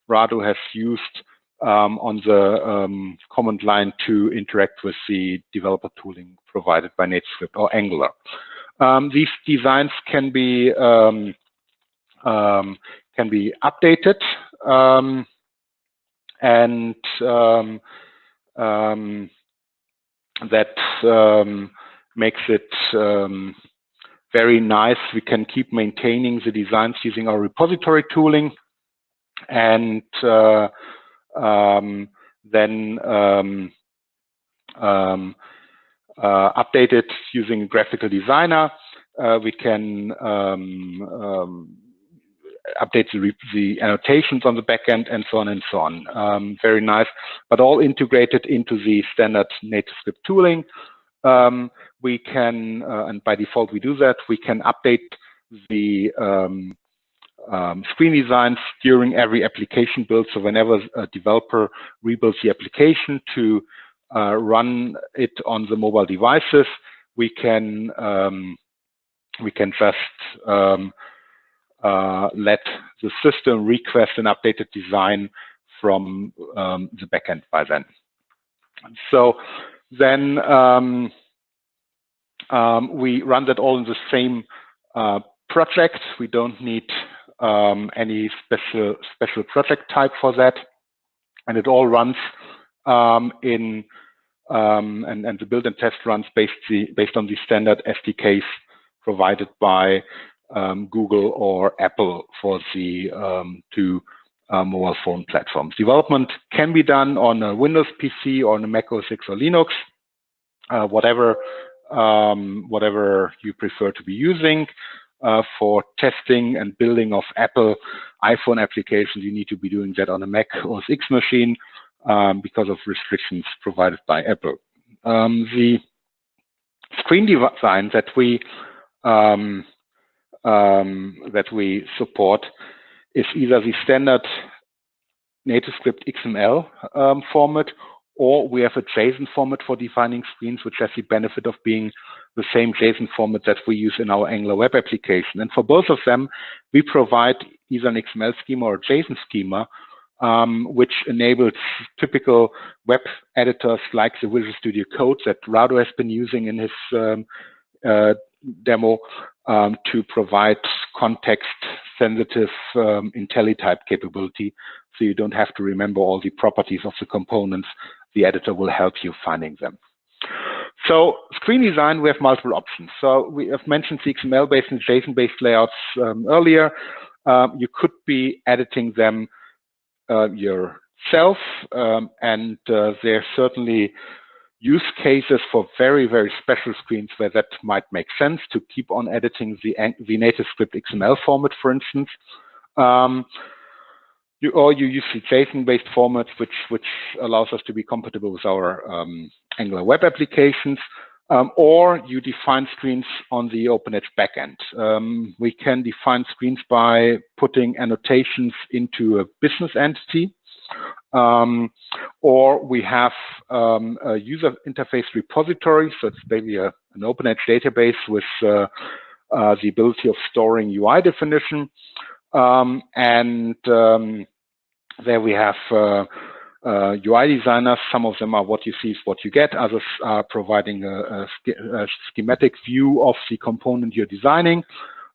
Radu has used on the command line to interact with the developer tooling provided by NativeScript or Angular. These designs can be updated and that makes it very nice. We can keep maintaining the designs using our repository tooling, and then update it using Graphical Designer. We can update the annotations on the backend and so on and so on. Very nice, but all integrated into the standard NativeScript tooling. We can, and by default we do that, we can update the screen designs during every application build. So whenever a developer rebuilds the application to run it on the mobile devices, we can just let the system request an updated design from the backend by then. So then we run that all in the same project. We don't need any special project type for that, and it all runs and the build and test runs based on the standard SDKs provided by Google or Apple for the two mobile phone platforms. Development can be done on a Windows PC or on a Mac OS X or Linux. whatever you prefer to be using. For testing and building of Apple iPhone applications, you need to be doing that on a Mac OS X machine because of restrictions provided by Apple. The screen design that we support is either the standard NativeScript XML format, or we have a JSON format for defining screens, which has the benefit of being the same JSON format that we use in our Angular web application. And for both of them, we provide either an XML schema or a JSON schema, which enables typical web editors like the Visual Studio Code that Rado has been using in his demo to provide context-sensitive IntelliType capability, so you don't have to remember all the properties of the components. The editor will help you finding them. So screen design, we have multiple options. So we have mentioned the XML-based and JSON-based layouts earlier. You could be editing them yourself, and there are certainly use cases for very, very special screens where that might make sense to keep on editing the NativeScript XML format, for instance. Or you use the JSON-based formats, which allows us to be compatible with our Angular web applications, or you define screens on the OpenEdge backend. We can define screens by putting annotations into a business entity, or we have a user interface repository, so it's basically an OpenEdge database with the ability of storing UI definition. There we have UI designers. Some of them are what you see is what you get. Others are providing a schematic view of the component you're designing.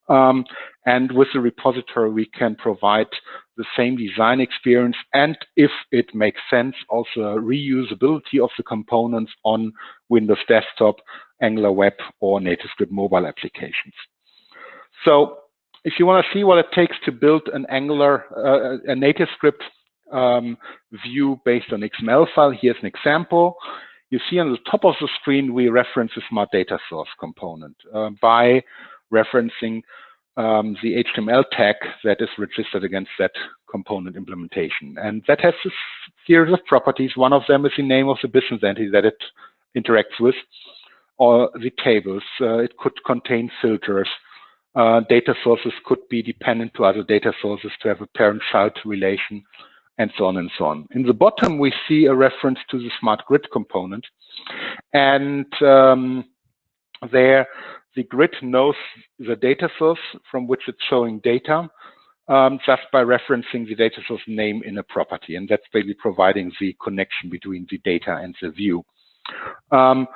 And with the repository, we can provide the same design experience, and if it makes sense, also reusability of the components on Windows Desktop, Angular Web, or NativeScript mobile applications. So if you want to see what it takes to build an Angular, a NativeScript view based on XML file, here's an example. You see on the top of the screen, we reference the Smart Data Source component by referencing the HTML tag that is registered against that component implementation. And that has a series of properties. One of them is the name of the business entity that it interacts with, or the tables. It could contain filters. Data sources could be dependent to other data sources to have a parent-child relation, and so on and so on. In the bottom, we see a reference to the Smart Grid component. And there, the grid knows the data source from which it's showing data just by referencing the data source name in a property. And that's basically providing the connection between the data and the view. And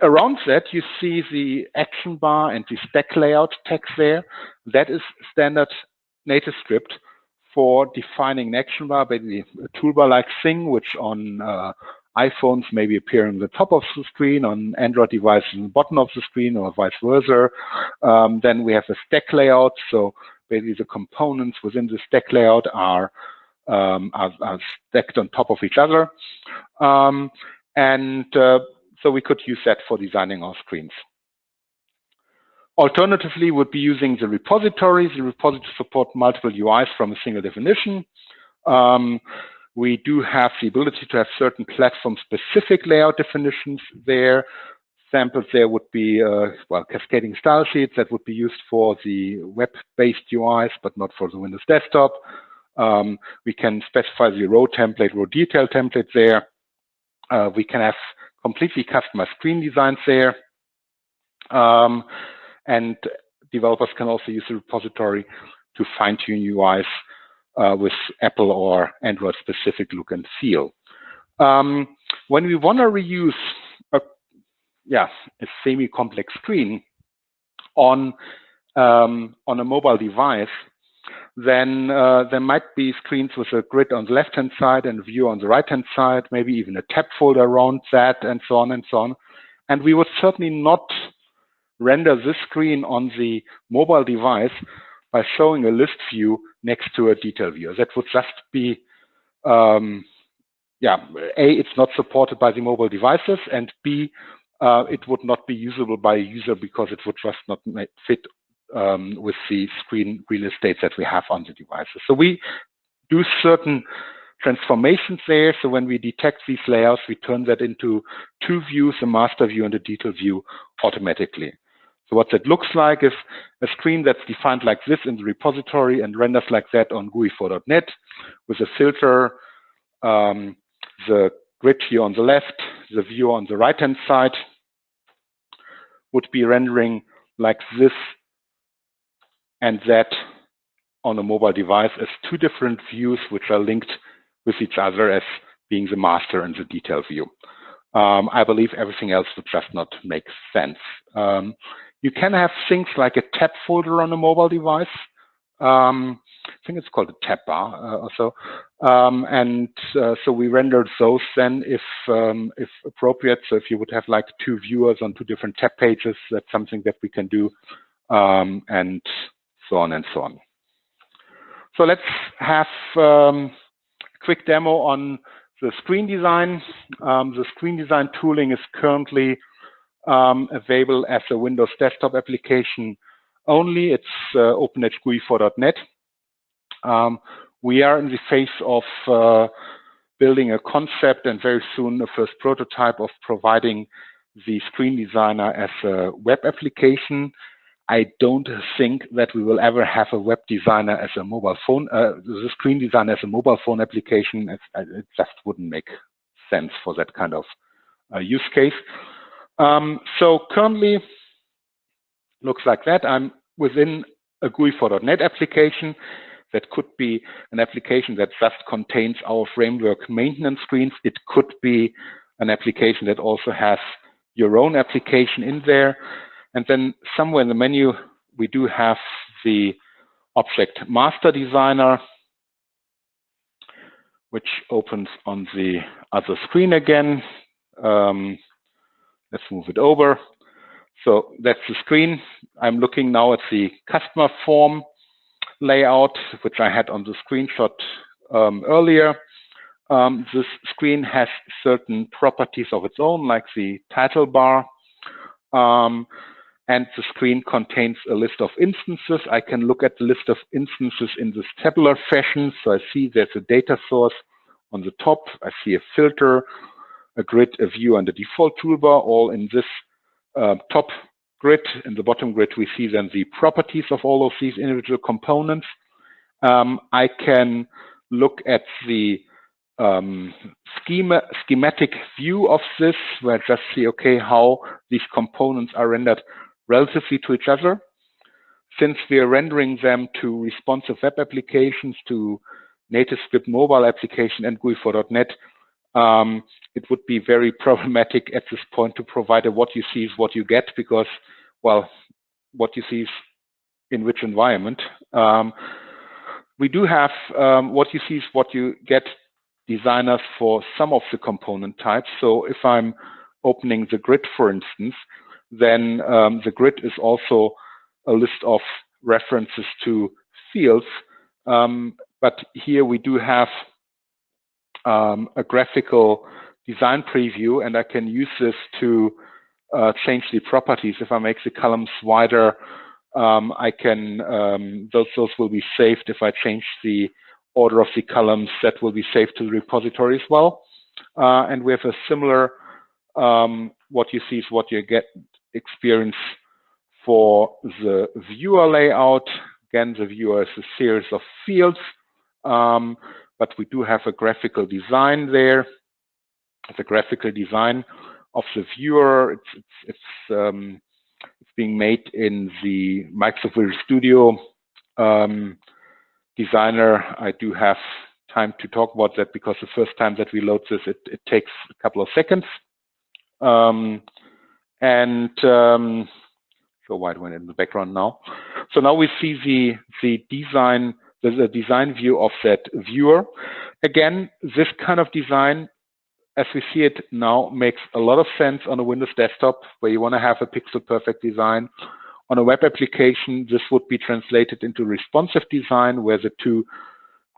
around that, you see the action bar and the stack layout text there. That is standard NativeScript for defining an action bar, basically a toolbar-like thing, which on iPhones maybe appear on the top of the screen, on Android devices on the bottom of the screen, or vice versa. Then we have a stack layout. So basically the components within the stack layout are stacked on top of each other. So we could use that for designing our screens. Alternatively, we'd be using the repositories. The repositories support multiple UIs from a single definition. We do have the ability to have certain platform-specific layout definitions there. Samples there would be, well, cascading style sheets that would be used for the web-based UIs, but not for the Windows Desktop. We can specify the row template, row detail template there. We can have completely customized screen designs there. And developers can also use the repository to fine-tune UIs with Apple or Android specific look and feel. When we want to reuse a semi-complex screen on a mobile device, then there might be screens with a grid on the left-hand side and a view on the right-hand side, maybe even a tab folder around that, and so on and so on. And we would certainly not render this screen on the mobile device by showing a list view next to a detail view. That would just be yeah, A, it's not supported by the mobile devices, and B, it would not be usable by a user because it would just not fit with the screen real estate that we have on the devices. So we do certain transformations there. So when we detect these layouts, we turn that into two views, a master view and a detail view automatically. So what that looks like is a screen that's defined like this in the repository and renders like that on GUI4.net with a filter, the grid view on the left, the view on the right-hand side would be rendering like this and that on a mobile device as two different views which are linked with each other as being the master and the detail view. I believe everything else would just not make sense. You can have things like a tab folder on a mobile device. I think it's called a tab bar also. So we rendered those then if appropriate. So if you would have like two viewers on two different tab pages, that's something that we can do, and so on and so on. So let's have a quick demo on the screen design. The screen design tooling is currently available as a Windows desktop application only. It's OpenHGUI4.net. We are in the phase of building a concept and very soon a first prototype of providing the screen designer as a web application. I don't think that we will ever have a web designer as a mobile phone, the screen designer as a mobile phone application. It just wouldn't make sense for that kind of use case. So currently, looks like that. I'm within a GUI4.net application. That could be an application that just contains our framework maintenance screens. It could be an application that also has your own application in there. And then somewhere in the menu, we do have the object master designer, which opens on the other screen again. Let's move it over. So that's the screen. I'm looking now at the customer form layout, which I had on the screenshot earlier. This screen has certain properties of its own, like the title bar. And the screen contains a list of instances. I can look at the list of instances in this tabular fashion. So I see there's a data source on the top. I see a filter, a grid, a view, and a default toolbar, all in this top grid. In the bottom grid, we see then the properties of all of these individual components. I can look at the schematic view of this, where I just see, okay, how these components are rendered relatively to each other. Since we are rendering them to responsive web applications, to NativeScript mobile application and GUI4.net, it would be very problematic at this point to provide a what you see is what you get, because, well, what you see is in which environment. We do have what you see is what you get designers for some of the component types. So if I'm opening the grid, for instance, then the grid is also a list of references to fields. But here we do have a graphical design preview, and I can use this to change the properties. If I make the columns wider, I can, those will be saved. If I change the order of the columns, that will be saved to the repository as well. And we have a similar, what you see is what you get experience for the viewer layout. Again, the viewer is a series of fields, but we do have a graphical design there. The graphical design of the viewer, it's being made in the Microsoft Visual Studio designer. I do have time to talk about that because the first time that we load this, it takes a couple of seconds. So white one in the background now. So now we see the design view of that viewer. Again, this kind of design, as we see it now, makes a lot of sense on a Windows desktop where you want to have a pixel perfect design. On a web application, this would be translated into responsive design where the two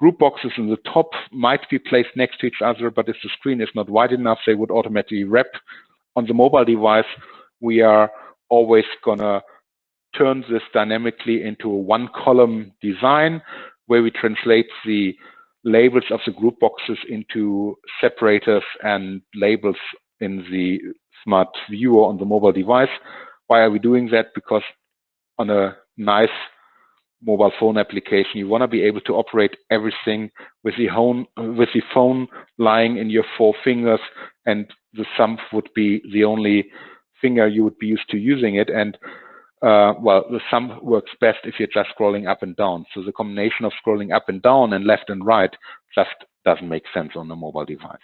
group boxes in the top might be placed next to each other, but if the screen is not wide enough, they would automatically wrap. On the mobile device, we are always gonna turn this dynamically into a one-column design where we translate the labels of the group boxes into separators and labels in the smart viewer on the mobile device. Why are we doing that? Because on a nice mobile phone application, you want to be able to operate everything with the phone lying in your 4 fingers, and the thumb would be the only finger you would be used to using it. And well, the thumb works best if you're just scrolling up and down. So the combination of scrolling up and down and left and right just doesn't make sense on a mobile device.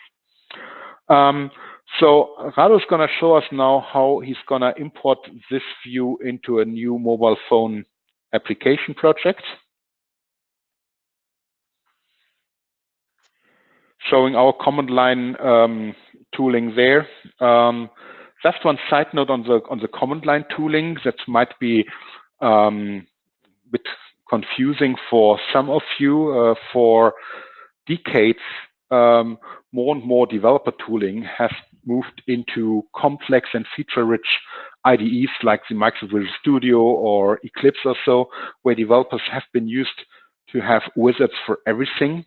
So Rado's going to show us now how he's going to import this view into a new mobile phone application project. Showing our command line tooling there. Just one side note on the command line tooling that might be a bit confusing for some of you. For decades, more and more developer tooling has moved into complex and feature-rich IDEs like the Microsoft Visual Studio or Eclipse or so, where developers have been used to have wizards for everything.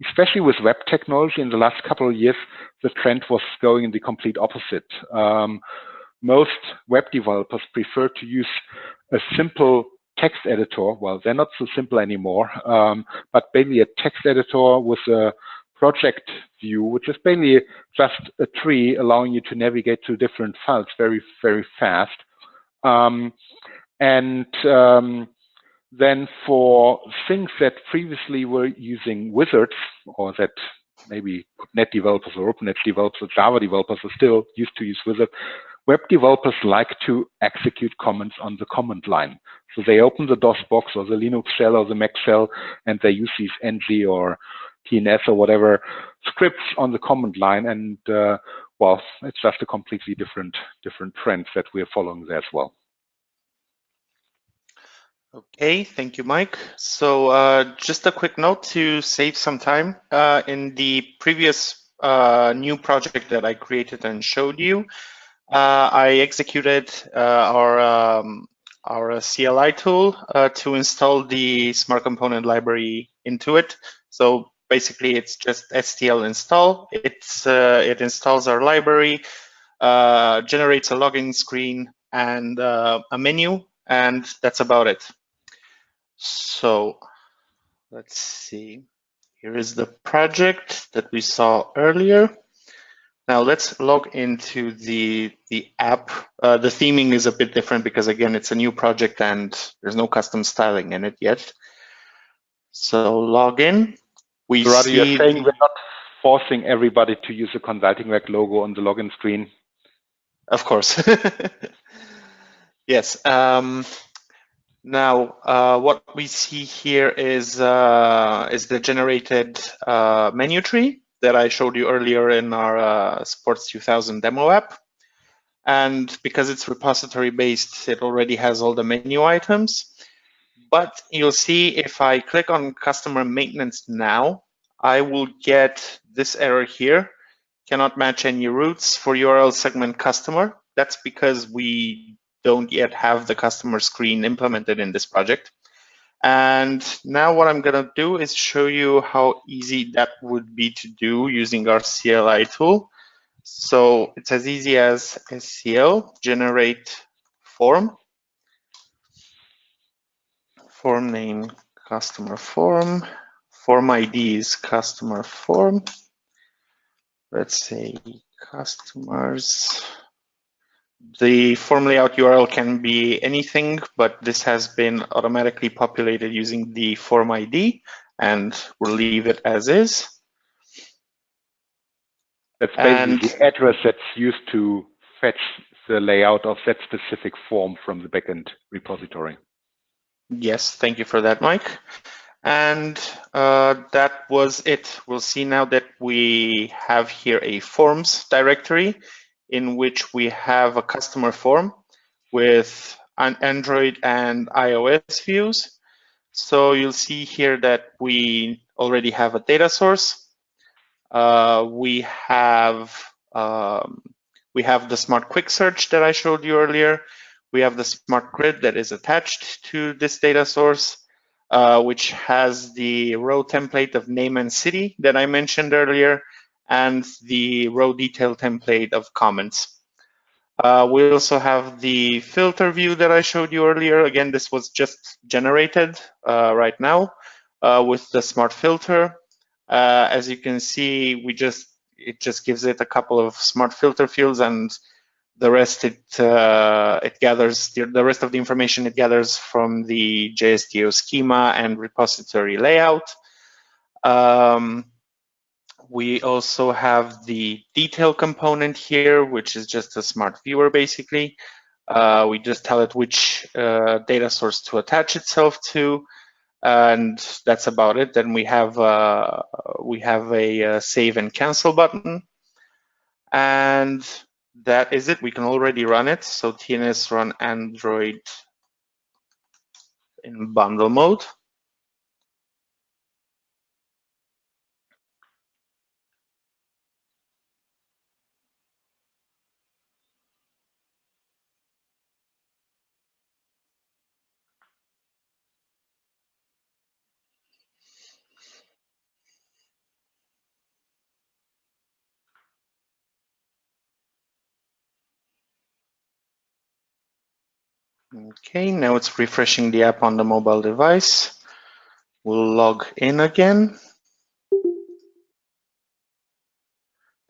Especially with web technology in the last couple of years, the trend was going in the complete opposite. Most web developers prefer to use a simple text editor. Well, they're not so simple anymore, but basically a text editor with a project view, which is basically just a tree allowing you to navigate to different files very, very fast. Then for things that previously were using wizards, or that maybe .NET developers or OpenEdge developers or Java developers are still used to use wizards, web developers like to execute commands on the command line. So they open the DOS box or the Linux shell or the Mac shell, and they use these ng or TNS or whatever scripts on the command line. And well, it's just a completely different trend that we're following there as well. Okay, thank you, Mike. So just a quick note to save some time. In the previous new project that I created and showed you, I executed our CLI tool to install the SmartComponent library into it. So basically, it's just STL install. It installs our library, generates a login screen and a menu, and that's about it. So let's see. Here is the project that we saw earlier. Now let's log into the app. The theming is a bit different because again, it's a new project and there's no custom styling in it yet. So log in. We Rather, see you're saying we're not forcing everybody to use the Consultingwerk logo on the login screen. Of course. Yes. Now, what we see here is the generated menu tree that I showed you earlier in our Sports 2000 demo app. And because it's repository based, it already has all the menu items. But you'll see if I click on customer maintenance now, I will get this error here. Cannot match any routes for URL segment customer. That's because we don't yet have the customer screen implemented in this project. And now what I'm going to do is show you how easy that would be to do using our CLI tool. So it's as easy as SCL, generate form, form name, customer form ID is customer form. Let's say customers. The form layout URL can be anything, but this has been automatically populated using the form ID, and we'll leave it as is. That's basically the address that's used to fetch the layout of that specific form from the backend repository. Yes, thank you for that, Mike. And that was it. We'll see now that we have here a forms directory in which we have a customer form with an Android and iOS views. So you'll see here that we already have a data source. We have the Smart Quick Search that I showed you earlier. We have the Smart Grid that is attached to this data source, which has the row template of name and city that I mentioned earlier, and the row detail template of comments. We also have the filter view that I showed you earlier. Again, this was just generated right now with the smart filter. As you can see, it just gives it a couple of smart filter fields, and the rest it gathers the rest of the information it gathers from the JSTO schema and repository layout. We also have the detail component here, which is just a smart viewer, basically. We just tell it which data source to attach itself to, and that's about it. Then we have a save and cancel button, and that is it. We can already run it. So TNS run Android in bundle mode. Okay, now it's refreshing the app on the mobile device. We'll log in again.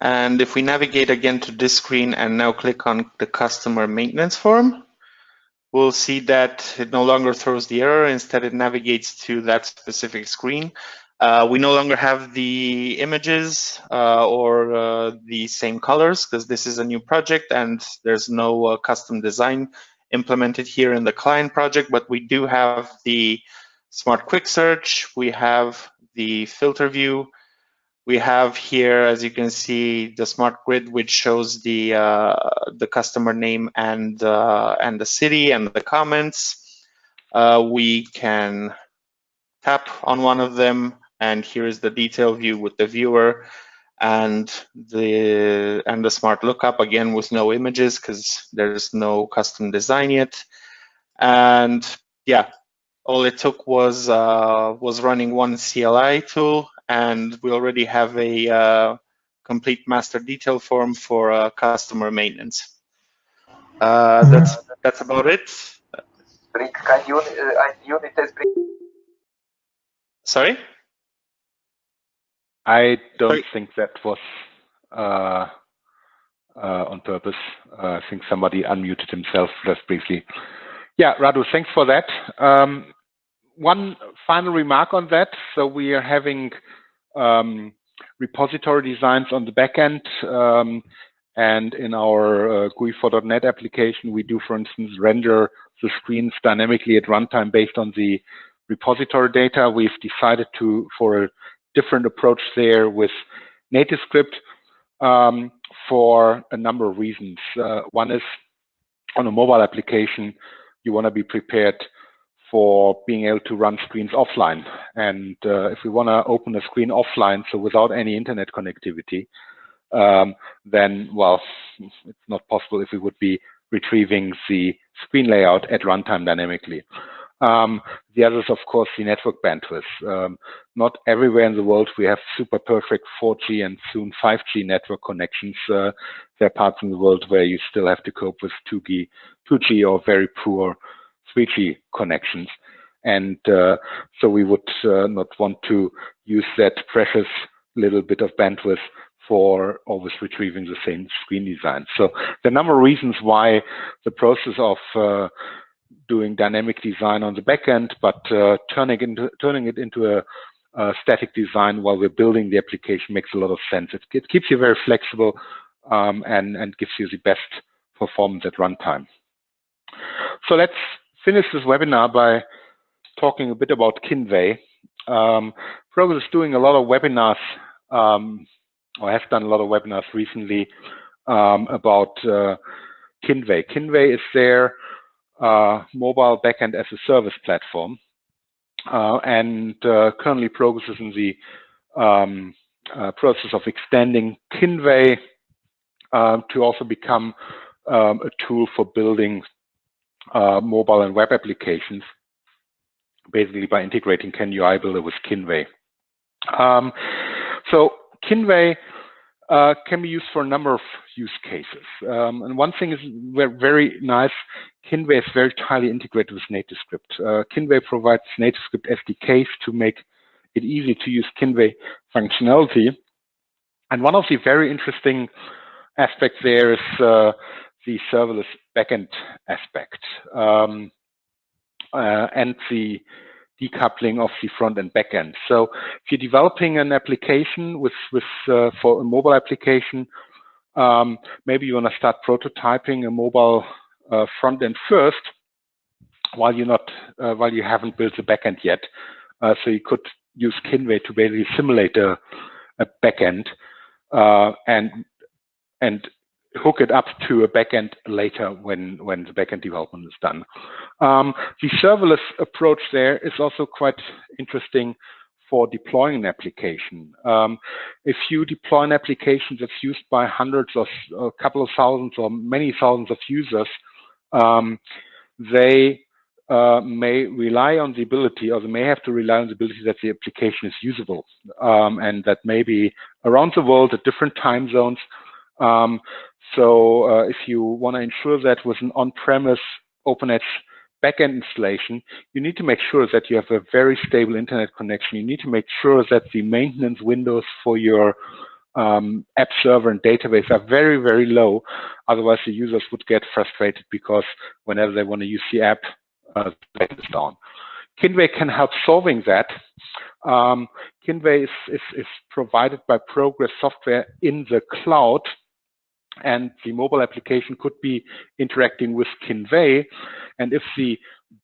And if we navigate again to this screen and now click on the customer maintenance form, we'll see that it no longer throws the error. Instead, it navigates to that specific screen. We no longer have the images or the same colors because this is a new project and there's no custom design implemented here in the client project, but we do have the Smart Quick Search, we have the filter view, we have here, as you can see, the Smart Grid, which shows the customer name and the city and the comments. We can tap on one of them, and here is the detail view with the viewer and the Smart Lookup, again with no images because there's no custom design yet. And yeah, all it took was running one CLI tool, and we already have a complete master detail form for customer maintenance. That's about it. Unit test. Sorry? I don't think that was on purpose. I think somebody unmuted himself just briefly. Yeah, Radu, thanks for that. One final remark on that. So we are having repository designs on the backend, and in our GUI4.NET application, we do, for instance, render the screens dynamically at runtime based on the repository data. We've decided for a different approach there with NativeScript for a number of reasons. One is, on a mobile application, you want to be prepared for being able to run screens offline. And if we want to open a screen offline, so without any internet connectivity, then, well, it's not possible if we would be retrieving the screen layout at runtime dynamically. The other is, of course, the network bandwidth. Not everywhere in the world we have super perfect 4G and soon 5G network connections. There are parts in the world where you still have to cope with 2G or very poor 3G connections. And so we would not want to use that precious little bit of bandwidth for always retrieving the same screen design. So there are a number of reasons why the process of doing dynamic design on the back end, but turning it into a static design while we're building the application makes a lot of sense. It keeps you very flexible and gives you the best performance at runtime. So let's finish this webinar by talking a bit about Kinvey. Progress is doing a lot of webinars, or has done a lot of webinars recently about Kinvey. Kinvey is their mobile backend as a service platform. and currently Progress is in the process of extending Kinvey to also become a tool for building mobile and web applications, basically by integrating CanUI Builder with Kinvey. So Kinvey can be used for a number of use cases. And one thing is very nice, Kinvey is very tightly integrated with NativeScript. Kinvey provides NativeScript SDKs to make it easy to use Kinvey functionality. And one of the very interesting aspects there is the serverless backend aspect and the decoupling of the front and back end. So if you're developing an application for a mobile application, maybe you want to start prototyping a mobile front end first, while you haven't built the back end yet. So you could use Kinvey to basically simulate a back end and hook it up to a backend later when the backend development is done. The serverless approach there is also quite interesting for deploying an application. If you deploy an application that's used by hundreds of, a couple of thousands or many thousands of users, they may rely on the ability, or they may have to rely on the ability that the application is usable, and that maybe around the world at different time zones. So if you want to ensure that with an on-premise OpenEdge backend installation, you need to make sure that you have a very stable internet connection. You need to make sure that the maintenance windows for your app server and database are very, very low. Otherwise, the users would get frustrated because whenever they want to use the app, the backend is down. Kinvey can help solving that. Kinvey is provided by Progress software in the cloud, and the mobile application could be interacting with Kinvey. And if the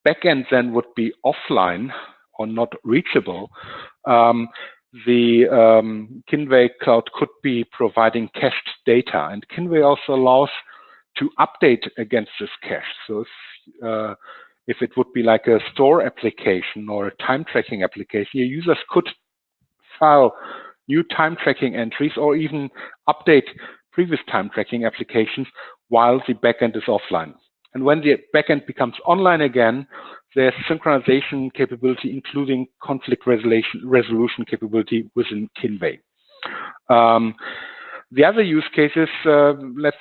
backend then would be offline or not reachable, the Kinvey cloud could be providing cached data. And Kinvey also allows to update against this cache. So if it would be like a store application or a time tracking application, your users could file new time tracking entries or even update previous time tracking applications while the backend is offline. And when the backend becomes online again, there's synchronization capability, including conflict resolution capability within Kinvey. The other use cases, let's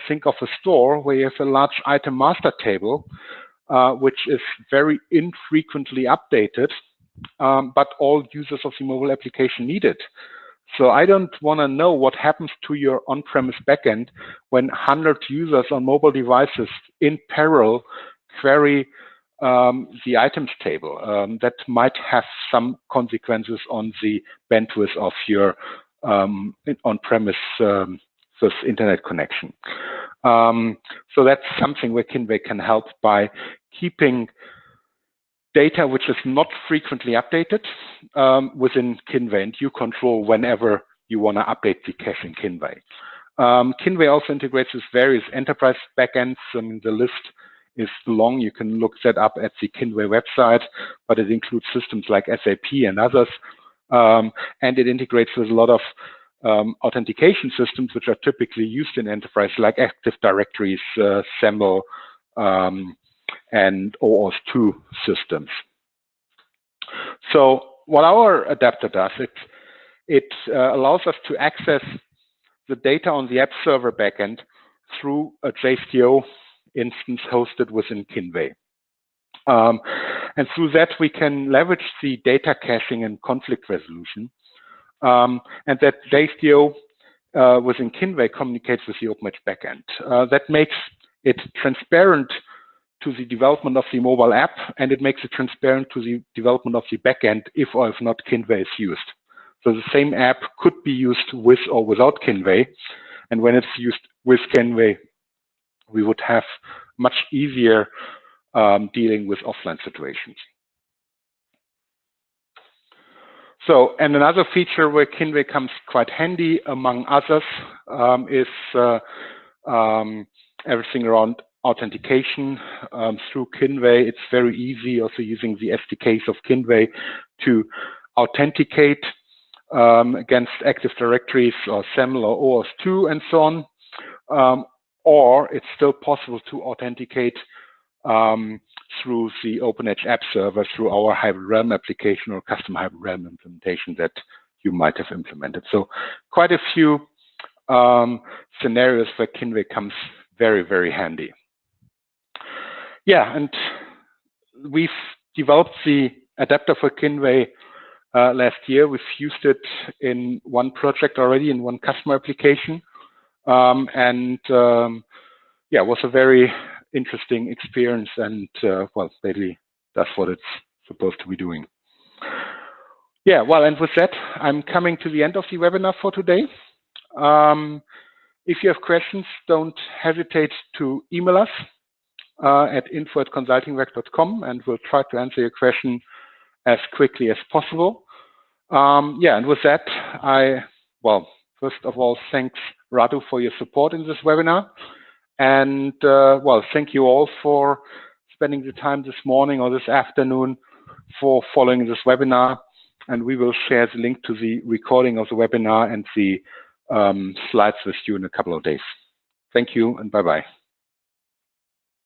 think of a store where you have a large item master table, which is very infrequently updated, but all users of the mobile application need it. So I don't want to know what happens to your on-premise backend when 100 users on mobile devices in parallel query the items table. That might have some consequences on the bandwidth of your on-premise internet connection. So that's something where Kinvey can help by keeping data which is not frequently updated within Kinvey, and you control whenever you want to update the cache in Kinvey. Kinvey also integrates with various enterprise backends. I mean, the list is long. You can look that up at the Kinvey website, but it includes systems like SAP and others. And it integrates with a lot of authentication systems which are typically used in enterprise, like Active Directories, SAML, and OAuth2 systems. So what our adapter does, it allows us to access the data on the app server backend through a JSTO instance hosted within Kinvey. And through that, we can leverage the data caching and conflict resolution. And that JSTO within Kinvey communicates with the OpenEdge backend. That makes it transparent to the development of the mobile app, and it makes it transparent to the development of the backend if or if not Kinvey is used. So the same app could be used with or without Kinvey, and when it's used with Kinvey, we would have much easier dealing with offline situations. So, and another feature where Kinvey comes quite handy, among others, is everything around authentication through Kinway. It's very easy, also using the SDKs of Kinway, to authenticate against Active Directories or SAML or OAuth2 and so on. Or it's still possible to authenticate through the OpenEdge app server, through our Hybrid Realm application or custom Hybrid Realm implementation that you might have implemented. So quite a few scenarios where Kinway comes very, very handy. Yeah, and we've developed the adapter for Kinway last year. We've used it in one project already, in one customer application. Yeah, it was a very interesting experience, and well, basically that's what it's supposed to be doing. Yeah, well, and with that, I'm coming to the end of the webinar for today. If you have questions, don't hesitate to email us at info@consultingwerk.com, and we'll try to answer your question as quickly as possible. Yeah, and with that, well, first of all, thanks Radu for your support in this webinar. And well, thank you all for spending the time this morning or this afternoon for following this webinar. And we will share the link to the recording of the webinar and the slides with you in a couple of days. Thank you and bye-bye.